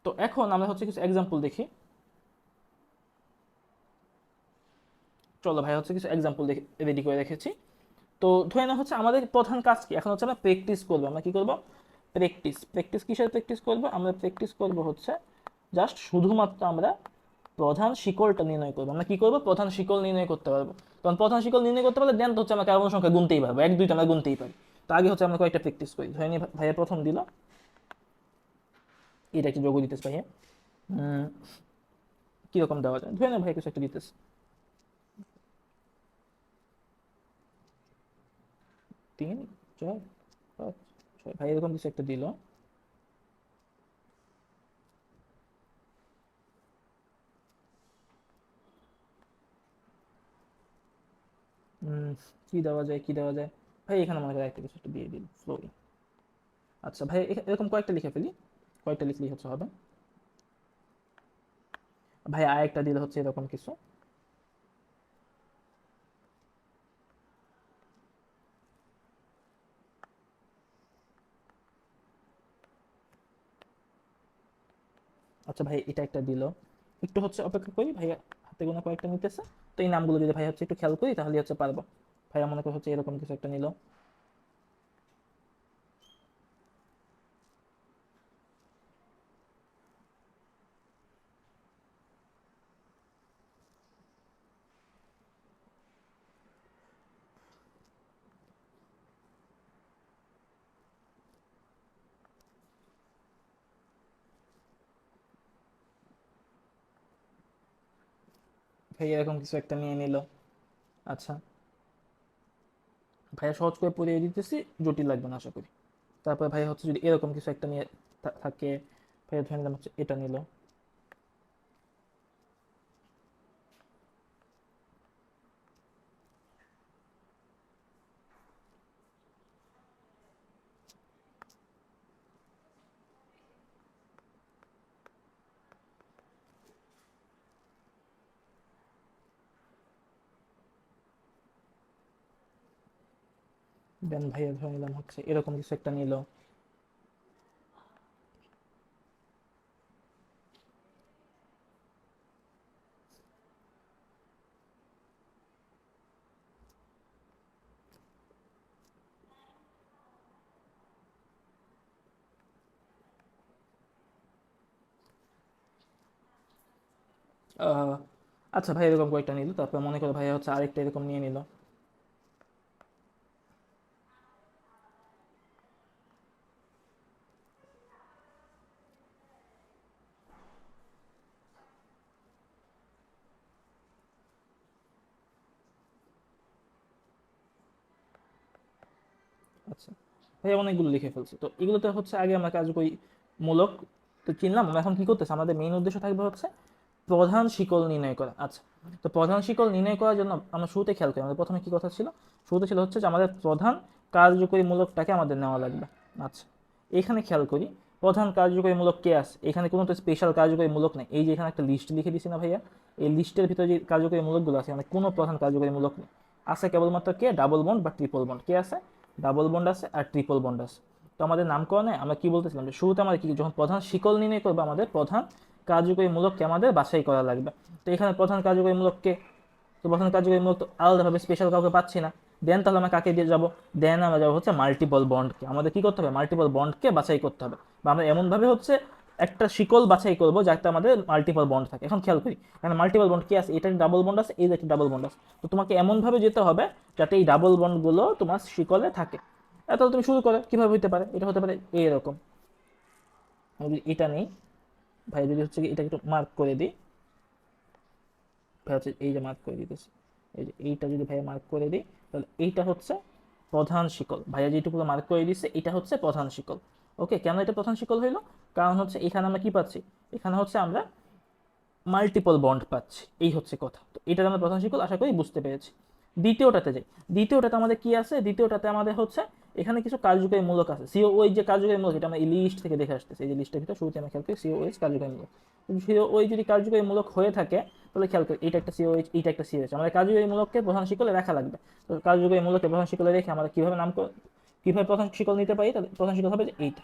Speaker 1: তো এখন আমরা হচ্ছে কিছু এক্সাম্পল দেখি। চলো ভাই হচ্ছে কিছু এক্সাম্পল রেডি করে রেখেছি। তো ধরে না হচ্ছে আমাদের প্রধান কাজ কি এখন? হচ্ছে আমরা প্র্যাকটিস করবো। আমরা কি করব? প্র্যাকটিস। প্র্যাকটিস কিসের প্র্যাকটিস করবো? আমরা প্র্যাকটিস করব হচ্ছে জাস্ট শুধুমাত্র আমরা প্রধান শিকলটা নির্ণয় করবো। আমরা কি করবো? প্রধান শিকল নির্ণয় করতে পারবো। তখন প্রধান শিকল নির্ণয় করতে পারলে দেন তো হচ্ছে আমরা কার্বন সংখ্যা গুনতেই পারবো, 1 2 আমরা গুনতেই পারি। তো আগে হচ্ছে আমরা কয়েকটা প্র্যাকটিস করি। ধরে নিয়ে ভাইয়া প্রথম দিল, এটা একটু যোগ দিতেছে ভাইয়া। কিরকম দেওয়া যায়? ধরে না ভাই কিছু একটা দিতেছে। 3 4 5 6 ভাই এরকম কিছু একটা দিল। উম, কি দেওয়া যায়, কি দেওয়া যায়? ভাই এখানে মনে করে একটা কিছু একটা দিয়ে দিল ফ্লোরিং। আচ্ছা ভাই এরকম কয়েকটা লিখে ফেলি, কয়েকটা লিখলেই হচ্ছে হবে। ভাই আরেকটা দিলে হচ্ছে এরকম কিছু। আচ্ছা ভাই এটা একটা দিল, একটু হচ্ছে অপেক্ষা করি ভাই, হাতে গোনা কয়েকটা নিতেছে। তো এই নামগুলো যদি ভাই হচ্ছে একটু খেয়াল করি তাহলে হচ্ছে পারবো। ভাইয়া মনে করে হচ্ছে এরকম কিছু একটা নিল। ভাই এরকম কিছু একটা নিয়ে নিল। আচ্ছা ভাইয়া সহজ করে পড়িয়ে দিতেছি, জটিল লাগবে না আশা করি। তারপর ভাই হচ্ছে যদি এরকম কিছু একটা নিয়ে থাকে, ভাইয়া ধরে নিলাম হচ্ছে এটা নিল। দেন ভাইয়া ধরে নিলাম হচ্ছে এরকম কিছু একটা নিল। আহ, আচ্ছা ভাই এরকম কয়েকটা নিল, তারপর মনে করো ভাইয়া হচ্ছে আরেকটা এরকম নিয়ে নিল। আচ্ছা ভাইয়া অনেকগুলো লিখে ফেলছি, তো এগুলোতে হচ্ছে আগে আমরা কার্যকরী মূলক তো চিনলাম। আমরা এখন কি করতেছি, আমাদের মেইন উদ্দেশ্য থাকবে হচ্ছে প্রধান শিকল নির্ণয় করা। আচ্ছা, তো প্রধান শিকল নির্ণয় করার জন্য আমরা শুরুতে খেয়াল করি, আমাদের প্রথমে কি কথা ছিল? শুরুতে ছিল হচ্ছে যে আমাদের প্রধান কার্যকরী মূলকটাকে আমাদের নেওয়া লাগবে। আচ্ছা, এখানে খেয়াল করি প্রধান কার্যকরী মূলক কে আছে, এখানে কোনো তো স্পেশাল কার্যকরী মূলক নেই। এই যে এখানে একটা লিস্ট লিখে দিছি না ভাইয়া, এই লিস্টের ভিতরে যে কার্যকরী মূলকগুলো আছে মানে কোনো প্রধান কার্যকরী মূলক নেই। আছে কেবলমাত্র কে, ডাবল বন্ড বা ট্রিপল বন্ড। কে আছে? ডাবল বন্ড আছে আর ট্রিপল বন্ড আছে। তো আমাদের নামকরণে আমরা কি বলতেছিলাম যে শুরুতে আমাদের কি, যখন প্রধান শিকল নির্ণয় করবো আমাদের প্রধান কার্যকরী মূলককে আমাদের বাছাই করা লাগবে। তো এখানে প্রধান কার্যকরী মূলককে, তো প্রধান কার্যকরী মূলক তো আলাদাভাবে স্পেশাল কাউকে পাচ্ছি না। দেন তাহলে আমরা কাকে দিয়ে যাবো? দেন আমরা যাবো হচ্ছে মাল্টিপল বন্ডকে। আমাদের কি করতে হবে? মাল্টিপল বন্ডকে বাছাই করতে হবে, বা আমরা এমনভাবে হচ্ছে একটা শিকল বাছাই করবো যাতে আমাদের মাল্টিপল বন্ড থাকে। এখন খেয়াল করি এখানে মাল্টিপল বন্ড কি আছে, এটা ডাবল বন্ড আছে, এই যে একটা ডাবল বন্ড আছে। তো তোমাকে এমনভাবে যেতে হবে যাতে এই ডাবল বন্ডগুলো তোমার শিকলে থাকে। তাহলে তুমি শুরু করো, কিভাবে হতে পারে? এটা হতে পারে এইরকম। আমি যদি এটা নেই ভাই, যদি হচ্ছে এটাকে একটু মার্ক করে দিই, ভাই হচ্ছে এই যে মার্ক করে দিতেছি, এই যে এইটা যদি ভাইয়া মার্ক করে দিই তাহলে এইটা হচ্ছে প্রধান শিকল। ভাইয়া যেটুকু মার্ক করে দিচ্ছে এটা হচ্ছে প্রধান শিকল। ওকে, কেন এটা প্রধান শিকল হইলো? কারণ হচ্ছে এখানে আমরা কি পাচ্ছি, এখানে হচ্ছে আমরা মাল্টিপল বন্ড পাচ্ছি, এই হচ্ছে কথা। তো এটার আমরা প্রধান শিকল আশা করি বুঝতে পেরেছি। দ্বিতীয়টাতে যাই, দ্বিতীয়টাতে আমাদের কি আছে? দ্বিতীয়টাতে আমাদের হচ্ছে এখানে কিছু কার্যকরী মূলক আছে। সিওওই যে কার্যকরী মূলক, এটা আমরা এই লিস্ট থেকে দেখে আসতেছি। এই যে লিস্টের ভিতরে শুরুতে আমরা খেয়াল করি সিওওইচ কার্যকরী মূলক। সিওওই যদি কার্যকরী মূলক হয়ে থাকে তাহলে খেয়াল করি এটা একটা সিওওইচ, এটা একটা সিওএইচ। আমাদের কার্যকরী মূলককে প্রধান শিকলে রাখা লাগবে। তো কার্যকরী মূলককে প্রধান শিকলে রেখে আমরা কিভাবে কিভাবে প্রধান শিকল নিতে পারি? তাহলে প্রধান শিকল হবে যে এইটা,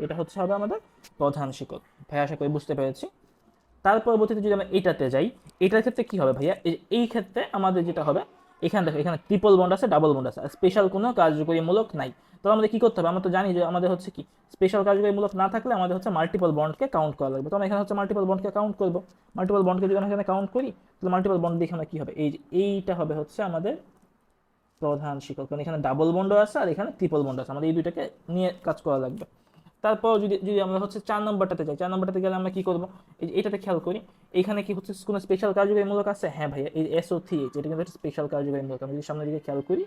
Speaker 1: এটা হচ্ছে হবে আমাদের প্রধান শিকল। ভাই আশা করি বুঝতে পেরেছি। তার পরবর্তীতে যদি আমরা এটাতে যাই, এটার ক্ষেত্রে কি হবে ভাইয়া? এই ক্ষেত্রে আমাদের যেটা হবে, এখানে দেখো এখানে ট্রিপল বন্ড আছে, ডাবল বন্ড আছে, আর স্পেশাল কোনো কার্যকরী মূলক নাই। তো আমাদের কি করতে হবে? আমরা তো জানি যে আমাদের হচ্ছে কি, স্পেশাল কার্যকরী মূলক না থাকলে আমাদের হচ্ছে মাল্টিপল বন্ডকে কাউন্ট করা লাগবে। তো আমরা এখানে হচ্ছে মাল্টিপল বন্ডকে কাউন্ট করবো। মাল্টিপল বন্ডকে যদি আমরা এখানে কাউন্ট করি তাহলে মাল্টিপল বন্ড দিয়ে এখানে কি হবে, এই যে এইটা হবে হচ্ছে আমাদের প্রধান শিকল। কারণ এখানে ডাবল বন্ড আছে আর এখানে ট্রিপল বন্ড আছে, আমাদের এই দুইটাকে নিয়ে কাজ করা লাগবে। তারপর যদি যদি আমরা হচ্ছে 4 নম্বরটাতে যাই, 4 নম্বরটাতে গেলে আমরা কি করবো, এই যে এটাতে খেয়াল করি, এখানে কি হচ্ছে কোনো স্পেশাল কার্যকরীমূলক আছে? হ্যাঁ ভাইয়া, এই SO3H এটা কিন্তু একটা স্পেশাল কার্যকরীমূলক। আমরা যদি সামনের দিকে খেয়াল করি,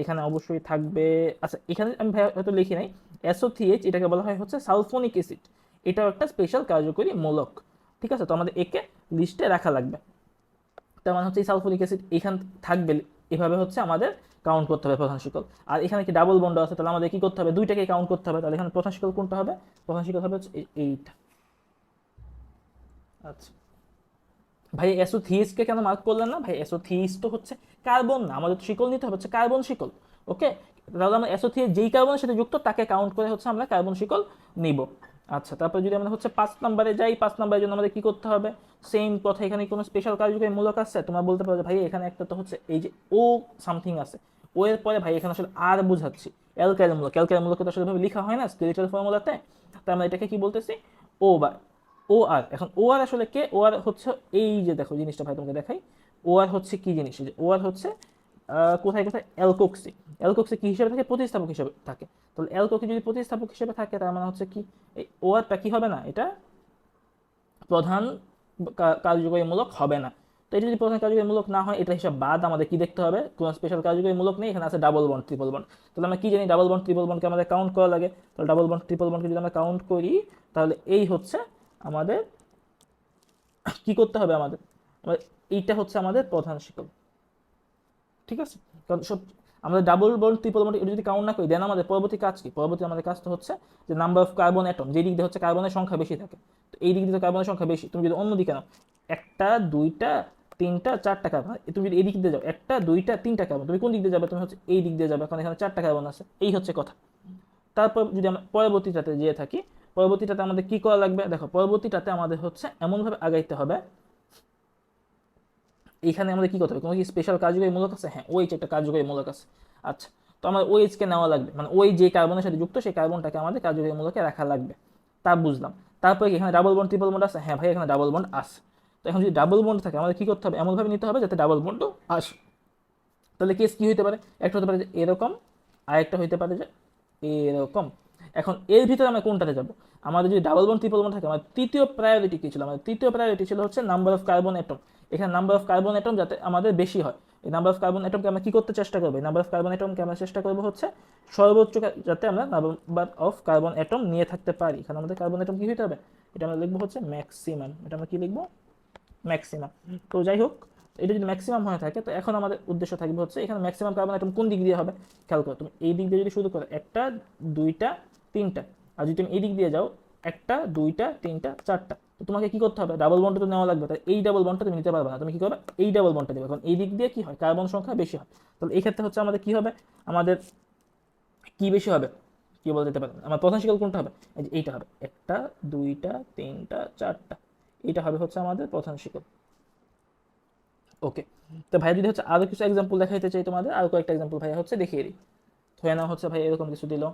Speaker 1: এখানে অবশ্যই থাকবে। আচ্ছা, এখানে আমি ভাইয়া হয়তো লিখি নাই, SO3H এটাকে বলা হয় হচ্ছে সালফোনিক অ্যাসিড, এটাও একটা স্পেশাল কার্যকরী মূলক। ঠিক আছে, তো আমাদের একে লিস্টে রাখা লাগবে। তার মানে হচ্ছে এই সালফোনিক অ্যাসিড এখানে থাকবে, এভাবে হচ্ছে আমাদের কাউন্ট করতে হবে প্রধান শিকল। আর এখানে কি ডাবল বন্ড আছে, তাহলে আমাদের কি করতে হবে, দুইটাকে কাউন্ট করতে হবে। তাহলে এখানে প্রধান শিকল কোনটা হবে? প্রধান শিকল হবে হচ্ছে এইটা। আচ্ছা ভাই, SO3H কে কেন মার্ক করলেন না ভাই? SO3H তো হচ্ছে কার্বন না, আমাদের তো শিকল নিতে হবে হচ্ছে কার্বন শিকল। ওকে, তাহলে আমরা SO3H যেই কার্বনের সাথে যুক্ত তাকে কাউন্ট করে হচ্ছে আমরা কার্বন শিকল নিব। আচ্ছা, তারপর যদি আমরা হচ্ছে 5 নম্বরে যাই, 5 নম্বরের জন্য আমাদের কি করতে হবে? সেম কথা, এখানে কোনো স্পেশাল কার্যকরী মূলক আছে? তোমরা বলতে পারো যে ভাই এখানে একটা তো হচ্ছে এই যে ও সামথিং আছে, ও এর পরে ভাই এখানে আসলে আর বুঝাচ্ছি অ্যালকাইল মূলক। অ্যালকাইল মূলক তো আসলে ভাবে লেখা হয় না স্কেলিটাল ফর্মুলাতে, তাই আমরা এটাকে কি বলতেছি, ও বা ও আর। এখন ও আর আসলে কে? ও আর হচ্ছে এই যে দেখো জিনিসটা ভাই তোমাকে দেখাই, ও আর হচ্ছে কি জিনিস, যে ও আর হচ্ছে কোথায় কোথায় অ্যালকোক্সি। অ্যালকোক্সি কি হিসেবে থাকে? প্রতিস্থাপক হিসেবে থাকে। তাহলে অ্যালকোক্সি যদি প্রতিস্থাপক হিসেবে থাকে, তার মানে হচ্ছে কি এই ও আরটা কি হবে না, এটা প্রধান কার্যকরীমূলক হবে না। তো এটা যদি প্রধান কার্যকরীমূলক না হয়, এটা হিসাব বাদ আমাদের কি দেখতে হবে, কোনো স্পেশাল কার্যকরীমূলক নেই, এখানে আছে ডাবল বন্ড ট্রিপল বন্ড। তাহলে আমরা কি জানি, ডাবল বন্ড ট্রিপল বন্ডকে আমাদের কাউন্ট করা লাগে। তাহলে ডাবল বন্ড ট্রিপল বন্ডকে যদি আমরা কাউন্ট করি, তাহলে এই হচ্ছে আমাদের কি করতে হবে, আমাদের এইটা হচ্ছে আমাদের প্রধান শিকল। ঠিক আছে, কারণ সব আমাদের ডাবল বন্ড ট্রিপল বন্ড এটা যদি কাউন্ট না করি, দেন আমাদের পরবর্তী কাজ কি? পরবর্তী আমাদের কাজ তো হচ্ছে যে নাম্বার অফ কার্বন অ্যাটম, যে দিক দিয়ে হচ্ছে কার্বনের সংখ্যা বেশি থাকে। তো এই দিক দিয়ে কার্বনের সংখ্যা বেশি, তুমি যদি অন্য দিকে নাও, একটা দুইটা তিনটা চারটা কার্বন, তুমি যদি এই দিক দিয়ে যাও একটা দুইটা তিনটা কার্বন, তুমি কোন দিক দিয়ে যাবে? তুমি হচ্ছে এই দিক দিয়ে যাবে, কারণ এখানে চারটা কার্বন আছে, এই হচ্ছে কথা। তারপর যদি আমরা পরবর্তীটাতে যেয়ে থাকি, পরবর্তীটাতে আমাদের কি করা লাগবে? দেখো, পরবর্তীটাতে আমাদের হচ্ছে এমনভাবে আগাইতে হবে, এখানে আমাদের কি করতে হবে, কোনো কি স্পেশাল কার্যকরী মূলক আছে? হ্যাঁ, OH একটা কার্যকরী মূলক আছে। আচ্ছা, তো আমার OH কে নেওয়া লাগবে, মানে ওই যে কার্বনের সাথে যুক্ত সেই কার্বনটাকে আমাদের কার্যকরী মূলকে রাখা লাগবে। তা বুঝলাম। তারপরে কি এখানে ডাবল বন্ড ট্রিপল বন্ড আছে? হ্যাঁ ভাই, এখানে ডাবল বন্ড আছে। তো এখন যদি ডাবল বন্ড থাকে, আমাদের কি করতে হবে, এমনভাবে নিতে হবে যাতে ডাবল বন্ডও আসে। তাহলে কেস কি হতে পারে? একটা হতে পারে যে এরকম, আরেকটা হইতে পারে যে এরকম। এখন এর ভিতরে আমরা কোনটাতে যাব? আমাদের যদি ডাবল বন্ড ট্রিপল বন্ড থাকে, আমাদের তৃতীয় প্রায়োরিটি কি ছিল? আমাদের তৃতীয় প্রায়োরিটি ছিল হচ্ছে নাম্বার অফ কার্বন অ্যাটম। এখানে নাম্বার অফ কার্বন অ্যাটম যাতে আমাদের বেশি হয়, এই নাম্বার অফ কার্বন অ্যাটমকে আমরা কি করতে চেষ্টা করবো? নাম্বার অফ কার্বন অ্যাটমকে আমরা চেষ্টা করবো হচ্ছে সর্বোচ্চ যাতে আমরা নাম্বার অফ কার্বন অ্যাটম নিয়ে থাকতে পারি। এখানে আমাদের কার্বন অ্যাটম কি হইতে হবে? এটা আমরা লিখবো হচ্ছে ম্যাক্সিমাম। এটা আমরা কি লিখবো? ম্যাক্সিমাম। তো যাই হোক, এটা যদি ম্যাক্সিমাম হয়ে থাকে, তো এখন আমাদের উদ্দেশ্য থাকবে হচ্ছে এখানে ম্যাক্সিমাম কার্বন অ্যাটম কোন দিক দিয়ে হবে। খেয়াল করো, তুমি এই দিক দিয়ে যদি শুরু করো একটা দুইটা তিনটা, আর যদি তুমি এই দিক দিয়ে যাও একটা দুইটা তিনটা চারটা, তো তোমাকে কি করতে হবে? ডাবল বন্ড তো নেওয়া লাগবে। তাই এই ডাবল বন্ডটা তুমি নিতে পারবে না, তুমি কি করবে? এই ডাবল বন্ডটা দেবে, কারণ এই দিক দিয়ে কি হয়, কার্বন সংখ্যা বেশি হয়। তাহলে এই ক্ষেত্রে হচ্ছে আমাদের কি হবে, আমাদের কি বেশি হবে, কি বলা যেতে পারে, আমার প্রধান শিকল কোনটা হবে? এই যে এইটা হবে, একটা দুইটা তিনটা চারটা, এটা হবে হচ্ছে আমাদের প্রধান শিকল। ওকে, তো ভাই যদি হচ্ছে আরো কিছু এক্সাম্পল দেখাইতে চাই তোমাদের, আরো কয়েকটা এক্সাম্পল ভাইয়া হচ্ছে দেখিয়ে দিই। ধরে নাও হচ্ছে ভাই এরকম কিছু দিল,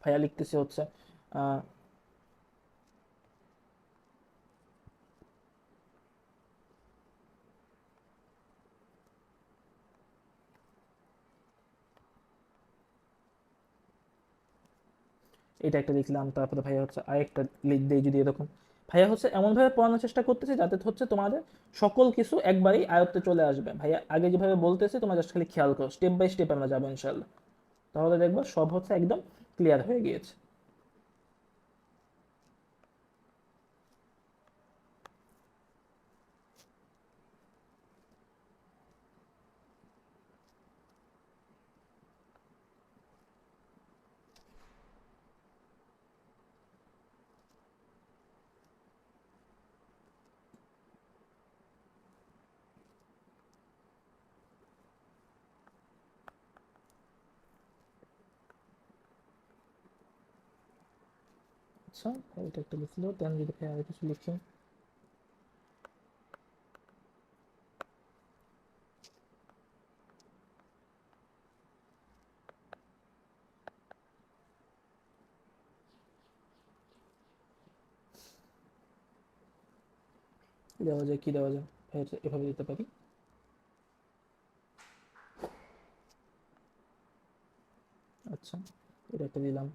Speaker 1: ভাইয়া লিখতেছে হচ্ছে আহ, এটা একটা লিখলাম, তারপরে ভাইয়া হচ্ছে আরেকটা লিখ দেই যদি এরকম। ভাইয়া হচ্ছে এমনভাবে পড়ানোর চেষ্টা করতেছে যাতে হচ্ছে তোমাদের সকল কিছু একবারেই আয়ত্তে চলে আসবে। ভাইয়া আগে যেভাবে বলতেছে তোমরা জাস্ট খালি খেয়াল করো, স্টেপ বাই স্টেপ আমরা যাবো ইনশাল্লাহ, তাহলে দেখবো সব হচ্ছে একদম ক্লিয়ার হয়ে গিয়েছে। আচ্ছা, এটা একটা লিখলো, দেন যদি ভাইয়া আরো কিছু লিখি, কি দেওয়া যায়, কি দেওয়া যায়, ভাইয়া এভাবে দিতে পারি। আচ্ছা, এটা একটা দিলাম।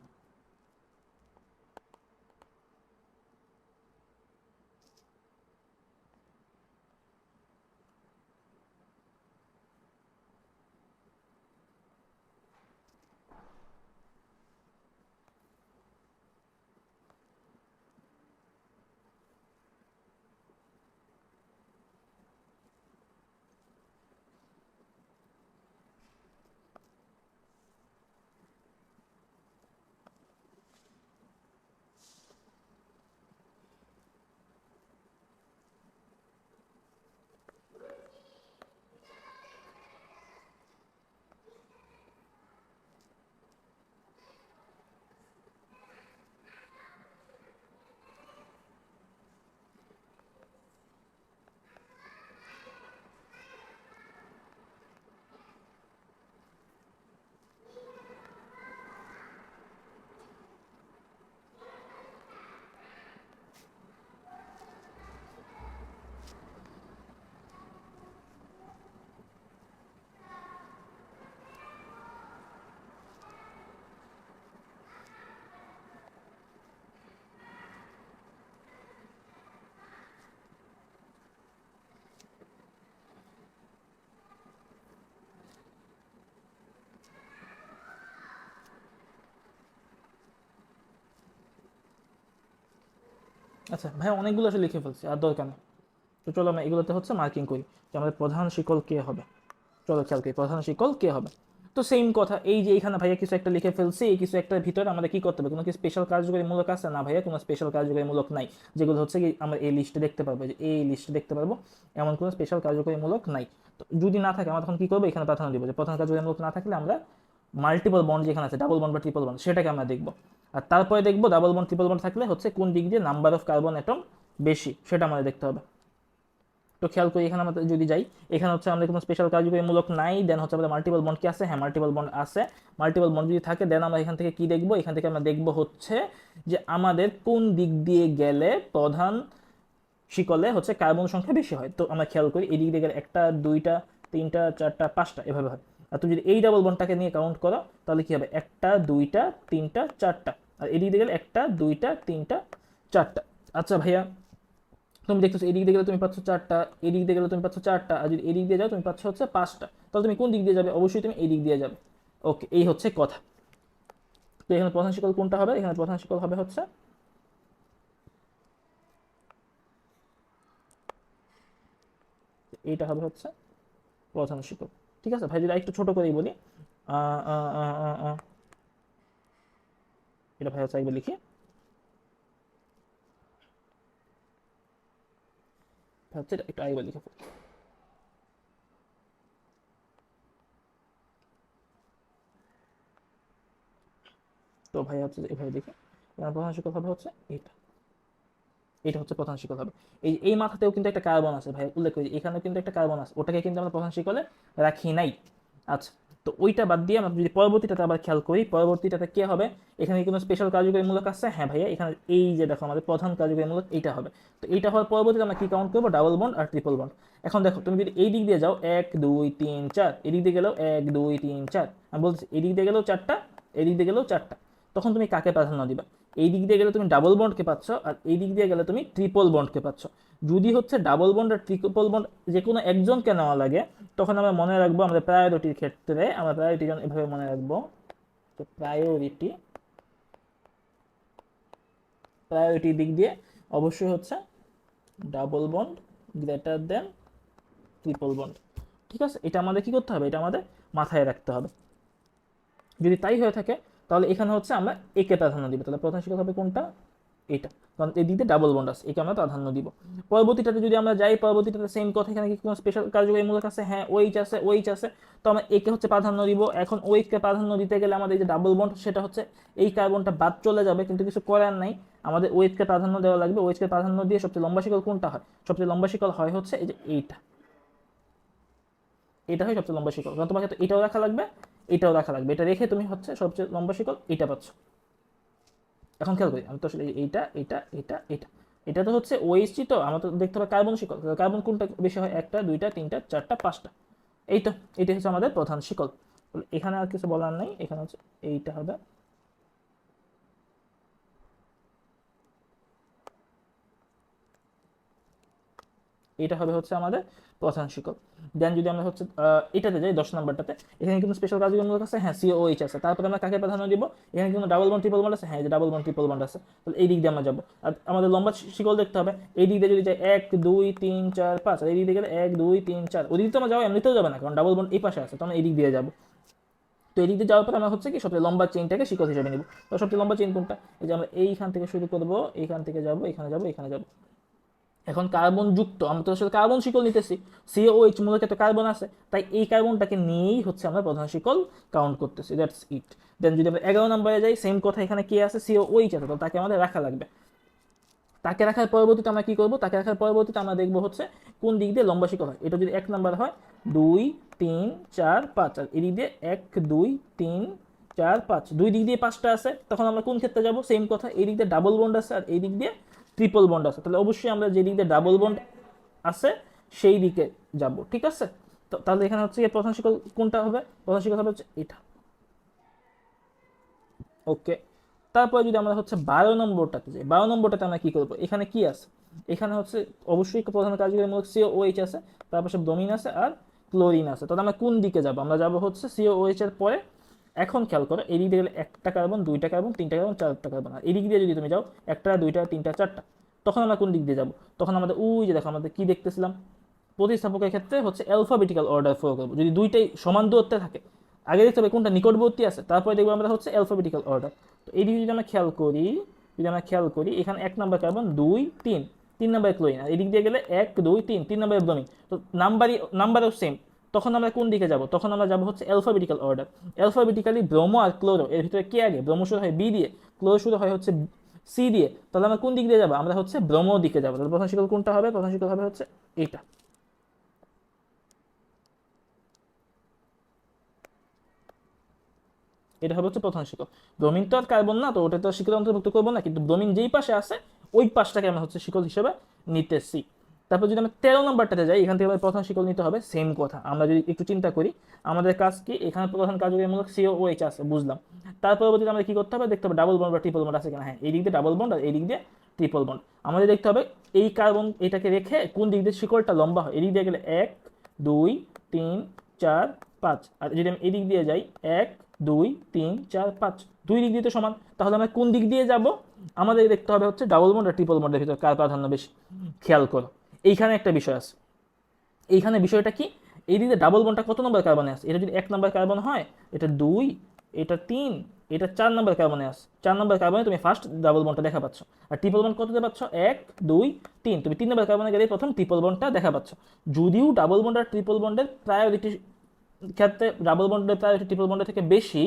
Speaker 1: আচ্ছা ভাই, অনেকগুলো আসলে লিখে ফেলছি, আর দরকার নেই। তো চলো আমরা এগুলোতে হচ্ছে মার্কিং করি যে আমাদের প্রধান শিকল কে হবে। চলো খেয়াল করি প্রধান শিকল কে হবে। তো সেম কথা, এই যে এখানে ভাইয়া কিছু একটা লিখে ফেলছি, এই কিছু একটা ভিতরে আমাদের কি করতে হবে, কোনো কি স্পেশাল কার্যকরী মূলক আছে না ভাইয়া? কোনো স্পেশাল কার্যকরী মূলক নাই, যেগুলো হচ্ছে কি আমরা এই লিস্টে দেখতে পারবো, যে এই লিস্টে দেখতে পারবো এমন কোনো স্পেশাল কার্যকরী মূলক নাই। তো যদি না থাকে আমরা তখন কি করবো, এখানে প্রাধান্য দিব যে প্রধান কার্যকরী মূলক না থাকলে আমরা মাল্টিপল বন্ড যেখানে আছে, ডাবল বন্ড বা ট্রিপল বন্ড, সেটাকে আমরা দেখবো। আর তারপরে দেখবো ডাবল বন্ড ট্রিপল বন্ড থাকলে হচ্ছে কোন দিক দিয়ে নাম্বার অফ কার্বন অ্যাটম বেশি, সেটা আমাদের দেখতে হবে। তো খেয়াল করি এখানে আমরা যদি যাই, এখানে হচ্ছে আমাদের কোনো স্পেশাল কার্যকরী মূলক নাই, দেন হচ্ছে আমাদের মাল্টিপল বন্ড কি আছে, হ্যাঁ মাল্টিপল বন্ড আছে। মাল্টিপল বন্ড যদি থাকে দেন আমরা এখান থেকে কি দেখবো, এখান থেকে আমরা দেখবো হচ্ছে যে আমাদের কোন দিক দিয়ে গেলে প্রধান শিকলে হচ্ছে কার্বন সংখ্যা বেশি হয়। তো আমরা খেয়াল করি এই দিক দিয়ে গেলে একটা, দুইটা, তিনটা, চারটা, পাঁচটা এভাবে হয়। আর তুমি যদি এই ডাবল বন্ডটাকে নিয়ে কাউন্ট করো তাহলে কি হবে, একটা, দুইটা, তিনটা, চারটা। আর এদিক দিয়ে গেলে একটা, দুইটা, তিনটা, চারটা। আচ্ছা ভাইয়া, তুমি দেখতেছো এদিক দিয়ে গেলে তুমি পাচ্ছ চারটা, এদিক দিয়ে গেলে তুমি পাচ্ছ চারটা, আর যদি এদিক দিয়ে যাও তুমি পাচ্ছ হচ্ছে পাঁচটা। তাহলে তুমি কোন দিক দিয়ে যাবে, অবশ্যই তুমি এই দিক দিয়ে যাবে। ওকে, এই হচ্ছে কথা। তো এখানে প্রধান শিকল কোনটা হবে, এখানে প্রধান শিকল হবে হচ্ছে এইটা হবে হচ্ছে প্রধান শিকল। ঠিক আছে ভাই, যদি একটু ছোট করেই বলি, আহ, আহ, আহ, আহ, আহ, এটা ভাই হচ্ছে একবার লিখি, হচ্ছে এটা একটু আগে লিখে ফেলি। তো ভাই হচ্ছে এভাবে দেখি, এখানে প্রধান শিকল হবে হচ্ছে এটা, এটা হচ্ছে প্রধান শিকল হবে। এই মাথাতেও কিন্তু একটা কার্বন আছে ভাই, উল্লেখ করি এখানেও কিন্তু একটা কার্বন আছে, ওটাকে কিন্তু আমরা প্রধান শিকলে রাখি নাই। আচ্ছা, তো ওইটা বাদ দিয়ে আমরা যদি পরবর্তীটাতে আবার খেয়াল করি, পরবর্তীটাতে কি হবে, এখানে কি কোনো স্পেশাল কার্যকরী মূলক আছে, হ্যাঁ ভাইয়া এখানে এই যে দেখো আমাদের প্রধান কার্যকরী মূলক এইটা হবে। তো এইটা হওয়ার পরবর্তীতে আমরা কি কাউন্ট করবো, ডাবল বন্ড আর ট্রিপল বন্ড। এখন দেখো তুমি যদি এই দিক দিয়ে যাও, এক, দুই, তিন, চার, এদিক দিয়ে গেলেও এক, দুই, তিন, চার, আমি বলছি এদিক দিয়ে গেলেও চারটা, এদিক দিয়ে গেলেও চারটা, তখন তুমি কাকে প্রাধান্য দিবা? এই দিক দিয়ে গেলে তুমি ডাবল বন্ডকে পাচ্ছ, আর এই দিক দিয়ে গেলে তুমি ট্রিপল বন্ডকে পাচ্ছ। যদি হচ্ছে ডাবল বন্ড আর ট্রিপল বন্ড যে কোনো একজনকে নেওয়া লাগে, তখন আমরা মনে রাখবো আমাদের প্রায়োরিটির ক্ষেত্রে, আমরা প্রায়োরিটি এভাবে মনে রাখবো, তো প্রায়োরিটি, প্রায়োরিটির দিক দিয়ে অবশ্যই হচ্ছে double bond greater than triple bond. ঠিক আছে, এটা আমাদের কি করতে হবে, এটা আমাদের মাথায় রাখতে হবে। যদি তাই হয়ে থাকে তাহলে এখানে হচ্ছে আমরা একে প্রাধান্য দিব, তাহলে প্রধান শিক্ষক হবে কোনটা, এটা, কারণ এই দিকে ডাবল বন্ড আছে, একে আমরা প্রাধান্য দিব। পরবর্তীটাতে যদি আমরা যাই, পরবর্তীটাতে সেম কথা, এখানে কি কোনো স্পেশাল কার্যকরী মূলক আছে, হ্যাঁ ওইচ আছে, ওইচ আছে, তো আমরা একে হচ্ছে প্রাধান্য দিব। এখন ওইচকে প্রাধান্য দিতে গেলে আমাদের এই যে ডাবল বন্ড, সেটা হচ্ছে এই কার্বনটা বাদ চলে যাবে, কিন্তু কিছু করার নাই, আমাদের ওইচকে প্রাধান্য দেওয়া লাগবে। ওইচকে প্রাধান্য দিয়ে সবচেয়ে লম্বা শিকল কোনটা হয়, সবচেয়ে লম্বা শিকল হয় হচ্ছে এই যে এইটা, এটা হয় সবচেয়ে লম্বা শিকল, কারণ তোমাকে তো এটাও রাখা লাগবে, এটাও রাখা লাগবে, এটা রেখে তুমি হচ্ছে সবচেয়ে লম্বা শিকল এটা পাচ্ছ। এখন খেয়াল করি আমি তো আসলে এইটা, এটা, এটা, এটা, এটা তো হচ্ছে ওএইচসি, তো আমরা তো দেখতে পাই কার্বন শিকল, কার্বন কোনটা বেশি হয়, একটা, দুইটা, তিনটা, চারটা, পাঁচটা, এই তো এটাই হচ্ছে আমাদের প্রধান শিকল। এখানে আর কিছু বলার নেই, এখানে হচ্ছে এইটা হবে। এটা হবে হচ্ছে আমাদের প্রধান শিকল। দেন যদি আমরা হচ্ছে এটাতে যাই 10 নাম্বারটাতে, এখানে কিন্তু স্পেশাল কাজগুলো আছে, হ্যাঁ সিওএইচ আছে। তারপরে আমরা কাকে প্রাধান্য দিব? এখানে কিন্তু ডাবল বন্ড ট্রিপল বন্ড আছে, হ্যাঁ এই যে ডাবল বন্ড ট্রিপল বন্ড আছে, তাহলে এই দিক দিয়ে আমরা যাবো। আর আমাদের লম্বা শিকল দেখতে হবে, এই দিক দিয়ে যদি যাই 1 2 3 4 5, আর এই দিক দিয়ে গেলে 1 2 3 4, ওই দিক তো আমরা যাবো এমনিতেও যাবে না, কারণ ডাবল বন্ড এই পাশে আছে, তো আমরা এই দিক দিয়ে যাবো। তো এই দিক দিয়ে যাওয়ার পর আমরা হচ্ছে কি সবচেয়ে লম্বা চেইনটাকে শিকল হিসেবে নিব। তো সবচেয়ে লম্বা চেইন কোনটা? এই যে আমরা এইখান থেকে শুরু করবো, এইখান থেকে যাবো, এখানে যাবো, এখানে যাবো। এখন কার্বন যুক্ত, আমরা তো আসলে কার্বন শিকল নিতেছি, সিওএইচ মূলকে তো কার্বন আছে, তাই এই কার্বনটাকে নিয়েই হচ্ছে আমরা প্রধান শিকল কাউন্ট করতেছি, দ্যাটস ইট। দেন যদি আমরা 11 নম্বরে যাই, সেম কথা, এখানে কি আছে? সিওএইচ আছে, তো তাকে আমাদের রাখা লাগবে। তাকে রাখার পরবর্তীতে আমরা কি করব? তাকে রাখার পরবর্তীতে আমরা দেখবো হচ্ছে কোন দিক দিয়ে লম্বা শিকল হয়। এটা যদি 1 নাম্বার হয় 2 3 4 5, আর এই দিক দিয়ে 1 2 3 4 5, দুই দিক দিয়ে 5টা আছে, তখন আমরা কোন ক্ষেত্রে যাব? সেম কথা, এই দিক দিয়ে ডাবল বন্ড আছে আর এই দিক দিয়ে ট্রিপল বন্ড আছে, তাহলে অবশ্যই আমরা যে দিক দিয়ে ডাবল বন্ড আছে সেই দিকে যাব, ঠিক আছে? তো তাহলে এখানে হচ্ছে প্রধান শিকল কোনটা হবে? প্রধান শিকল হবে হচ্ছে এটা। ওকে, তারপরে যদি আমরা হচ্ছে 12 নম্বরটাতে যাই, 12 নম্বরটাতে আমরা কি করবো? এখানে কি আছে? এখানে হচ্ছে অবশ্যই প্রধান কার্যকরীমূলক সিওওএইচ আছে, তারপর সে ব্রোমিন আছে আর ক্লোরিন আছে, তাহলে আমরা কোন দিকে যাব? আমরা যাব হচ্ছে সিওওএইচ এর পরে। এখন খেয়াল করো, এদিক দিয়ে গেলে 1টা কার্বন 2টা কার্বন 3টা কার্বন 4টা কার্বন, আর এদিক দিয়ে যদি তুমি যাও 1টা 2টা 3টা 4টা, তখন আমরা কোন দিক দিয়ে যাব? তখন আমাদের ওই যে দেখো আমাদের কি দেখতেছিলাম, প্রতিস্থাপকের ক্ষেত্রে হচ্ছে অ্যালফাবেটিক্যাল অর্ডার ফলো করবো। যদি দুইটাই সমান দূরত্বে থাকে, আগে দেখতে হবে কোনটা নিকটবর্তী আছে, তারপরে দেখবো আমরা হচ্ছে অ্যালফাবেটিক্যাল অর্ডার। তো এই দিকে যদি আমরা খেয়াল করি, এখানে 1 নাম্বার কার্বন 2 3, 3 নাম্বার ক্লোরিন, আর এদিক দিয়ে গেলে 1 2 3, 3 নাম্বার ব্রোমিন, তো নাম্বারও সেম। তখন আমরা কোন দিকে যাব? তখন আমরা যাব হচ্ছে অ্যালফাবেটিক্যাল অর্ডার। অ্যালফাবেটিক্যালি ব্রোমো আর ক্লোরো এর ভিতরে কে আগে? ব্রোমো শুরু হয় বি দিয়ে, ক্লোরো শুরু হয় হচ্ছে সি দিয়ে, তাহলে আমরা কোন দিক দিয়ে যাবো? আমরা হচ্ছে ব্রোমো দিকে যাবো। তাহলে প্রধান শিকল কোনটা হবে? প্রধান শিকল হবে হচ্ছে এটা। এটা হবে হচ্ছে প্রধান শিকল। ব্রোমিন তো আর কার্বন না, তো ওটা তো শিকল অন্তর্ভুক্ত করবো না, কিন্তু ব্রোমিন যেই পাশে আছে ওই পাশটাকে আমরা হচ্ছে শিকল হিসেবে নিতেছি। তারপর যদি আমরা 13 নম্বরটাতে যাই, এখান থেকে আমাদের প্রধান শিকল নিতে হবে, সেম কথা। আমরা যদি একটু চিন্তা করি, আমাদের কাজ কি? এখানে প্রধান কার্যকরীমূলক সিওওএইচ আছে, বুঝলাম। তার পরবর্তীতে আমরা কি করতে হবে? দেখতে হবে ডাবল বন্ড বা ট্রিপল বন্ড আছে কিনা। হ্যাঁ, এই দিক দিয়ে ডাবল বন্ড আর এই দিক দিয়ে ট্রিপল বন্ড। আমাদের দেখতে হবে এই কার্বন এটাকে রেখে কোন দিক দিয়ে শিকলটা লম্বা হয়। এদিক দিয়ে গেলে 1 2 3 4 5, আর যদি আমি এদিক দিয়ে যাই 1 2 3 4 5, দুই দিক দিয়ে তো সমান, তাহলে আমরা কোন দিক দিয়ে যাব? আমাদের দেখতে হবে হচ্ছে ডাবল বন্ড আর ট্রিপল বন্ডের ভিতরে কার প্রাধান্য বেশি। খেয়াল করো, এইখানে একটা বিষয় আছে। এইখানে বিষয়টা কি? এই দিকে ডাবল বন্ডটা কত নম্বর কার্বনে আছে? এটা যদি 1 নম্বর কার্বন হয়, এটা 2, এটা 3, এটা 4 নম্বর কার্বনে আছে। 4 নম্বর কার্বনে তুমি ফার্স্ট ডাবল বন্ডটা দেখা পাচ্ছ, আর ট্রিপল বন্ড কততে পাচ্ছ? 1 2 3, তুমি 3 নম্বর কার্বনে গেলে প্রথম ট্রিপল বন্ডটা দেখা পাচ্ছ। যদিও ডাবল বন্ড আর ট্রিপল বন্ডের প্রায়োরিটি ক্ষেত্রে ডাবল বন্ডের প্রায়োরিটি ট্রিপল বন্ডের থেকে বেশি,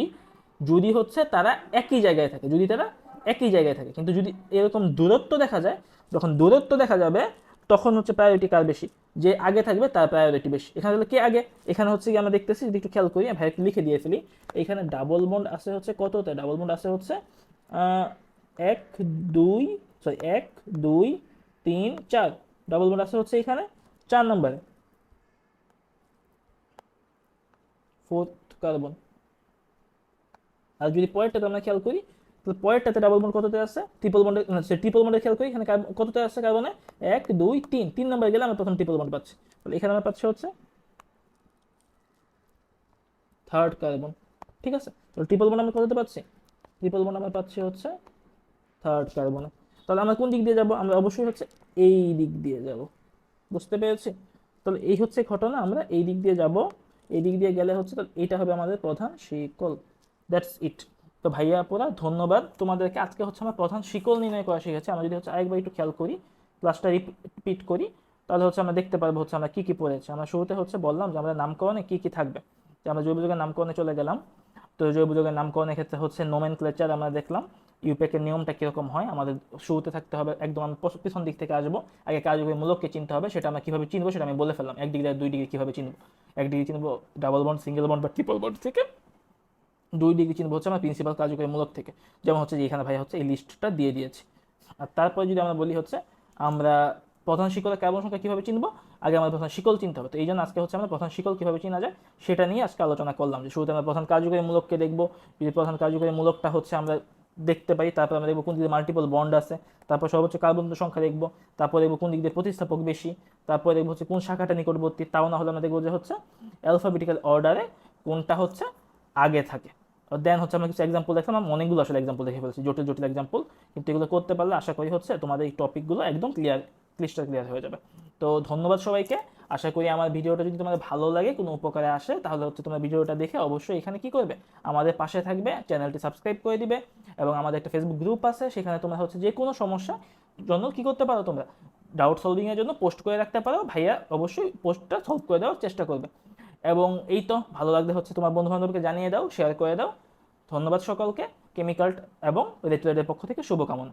Speaker 1: যদি হচ্ছে তারা একই জায়গায় থাকে, যদি তারা একই জায়গায় থাকে। কিন্তু যদি এরকম দূরত্ব দেখা যায়, যখন দূরত্ব দেখা যাবে, তখন হচ্ছে প্রায়োরিটি কার বেশি? যে আগে থাকবে তার প্রায়োরিটি বেশি। এখানে তাহলে কে আগে? এখানে হচ্ছে কি আমরা দেখতেছি, যদি একটু খেয়াল করি, ভাই একটু লিখে দিয়ে ফেলি। এখানে ডাবল বন্ড আছে হচ্ছে কততে? ডাবল বন্ড আছে হচ্ছে 1 2, সরি 1 2 3 4, ডাবল বন্ড আছে হচ্ছে এখানে 4 নম্বরে, 4th কার্বন। আর যদি পরেরটাতে আমরা খেয়াল করি, তাহলে পরেরটাতে ডাবল বন্ড কততে আছে? ট্রিপল বন্ডে, ট্রিপল বন্ডে খেয়াল করি, এখানে কততে আছে কার্বনে? 1 2 3, 3 নম্বরে গেলে আমরা প্রথম ট্রিপল বন্ড পাচ্ছি, তাহলে এখানে আমরা পাচ্ছি হচ্ছে 3rd কার্বন, ঠিক আছে? তাহলে ট্রিপল বন্ড আমরা কততে পাচ্ছি? ট্রিপল বন্ড আমরা পাচ্ছি হচ্ছে 3rd কার্বনে। তাহলে আমরা কোন দিক দিয়ে যাব? আমরা অবশ্যই হচ্ছে এই দিক দিয়ে যাব, বুঝতে পেরেছি? তাহলে এই হচ্ছে ঘটনা, আমরা এই দিক দিয়ে যাব। এই দিক দিয়ে গেলে হচ্ছে, তাহলে এটা হবে আমাদের প্রধান শিকল, দ্যাটস ইট। তো ভাইয়া আপুরা, ধন্যবাদ তোমাদেরকে। আজকে হচ্ছে আমরা প্রধান শিকল নির্ণয় করা শিখেছি। আমরা যদি হচ্ছে আরেকবার একটু খেয়াল করি, ক্লাসটা রিপিট করি, তাহলে হচ্ছে আমরা দেখতে পারবো হচ্ছে আমরা কি কি পড়েছি। আমরা শুরুতে হচ্ছে বললাম যে আমরা নামকরণে কি কি থাকবে, যে আমরা জৈব যৌগের নামকরণে চলে গেলাম। তো জৈব যৌগের নামকরণের ক্ষেত্রে হচ্ছে নোমেনক্লেচার আমরা দেখলাম, ইউপেকের নিয়মটা কিরকম হয়। আমাদের শুরুতে থাকতে হবে একদম, আমি পিছন দিক থেকে আসবো, আগে কার্যকরী মূলককে চিনতে হবে। সেটা আমরা কিভাবে চিনবো সেটা আমি বলে ফেললাম, 1 ডিগ্রি আর 2 ডিগ্রি কিভাবে চিনবো। 1 ডিগ্রি চিনবো ডাবল বন্ড, সিঙ্গেল বন্ড বা ট্রিপল বন্ড থেকে। 2 ডিগ্রি চিনবো হচ্ছে আমরা প্রিন্সিপাল কার্যকরী মূলক থেকে, যেমন হচ্ছে যে এখানে ভাই হচ্ছে এই লিস্টটা দিয়ে দিয়েছি। আর তারপরে যদি আমরা বলি হচ্ছে আমরা প্রধান শিকল আর কার্বন সংখ্যা কীভাবে চিনবো, আগে আমাদের প্রধান শিকল চিনতে হবে। তো এই জন্য আজকে হচ্ছে আমরা প্রধান শিকল কীভাবে চিনা যায় সেটা নিয়ে আজকে আলোচনা করলাম। যে শুরুতে আমরা প্রধান কার্যকরী মূলককে দেখবো, যদি প্রধান কার্যকরী মূলকটা হচ্ছে আমরা দেখতে পাই, তারপর আমরা দেখবো কোন দিক দিয়ে মাল্টিপল বন্ড আছে, তারপর সর্বোচ্চ কার্বন সংখ্যা দেখবো, তারপর দেখবো কোন দিক দিয়ে প্রতিস্থাপক বেশি, তারপর দেখবো হচ্ছে কোন শাখাটা নিকটবর্তী, তাও না হলে আমরা দেখবো যে হচ্ছে অ্যালফাবেটিক্যাল অর্ডারে কোনটা হচ্ছে আগে থাকে। দেন হচ্ছে আমরা কিছু এক্সাম্পল দেখলাম, আমরা অনেকগুলো আসলে এক্সাম্পল দেখে ফেলছি, জটিল জটিল এক্সাম্পল, কিন্তু এগুলো করতে পারলে আশা করি হচ্ছে তোমাদের এই টপিকগুলো একদম ক্লিস্টার ক্লিয়ার হয়ে যাবে। তো ধন্যবাদ সবাইকে। আশা করি আমার ভিডিওটা যদি তোমাদের ভালো লাগে, কোনো উপকারে আসে, তাহলে হচ্ছে তোমরা ভিডিওটা দেখে অবশ্যই এখানে কি করবে, আমাদের পাশে থাকবে, চ্যানেলটি সাবস্ক্রাইব করে দিবে, এবং আমাদের একটা ফেসবুক গ্রুপ আছে, সেখানে তোমরা হচ্ছে যে কোনো সমস্যা জন্য কি করতে পারো, তোমরা ডাউট সলভিংয়ের জন্য পোস্ট করে রাখতে পারো, ভাইয়া অবশ্যই পোস্টটা সলভ করে দেওয়ার চেষ্টা করবে। এবং এই তো, ভালো লাগলে হচ্ছে তোমার বন্ধু বান্ধবকে জানিয়ে দাও, শেয়ার করে দাও। ধন্যবাদ সকলকে। কেমিক্যাল এবং রেটুয়ারের পক্ষ থেকে শুভকামনা।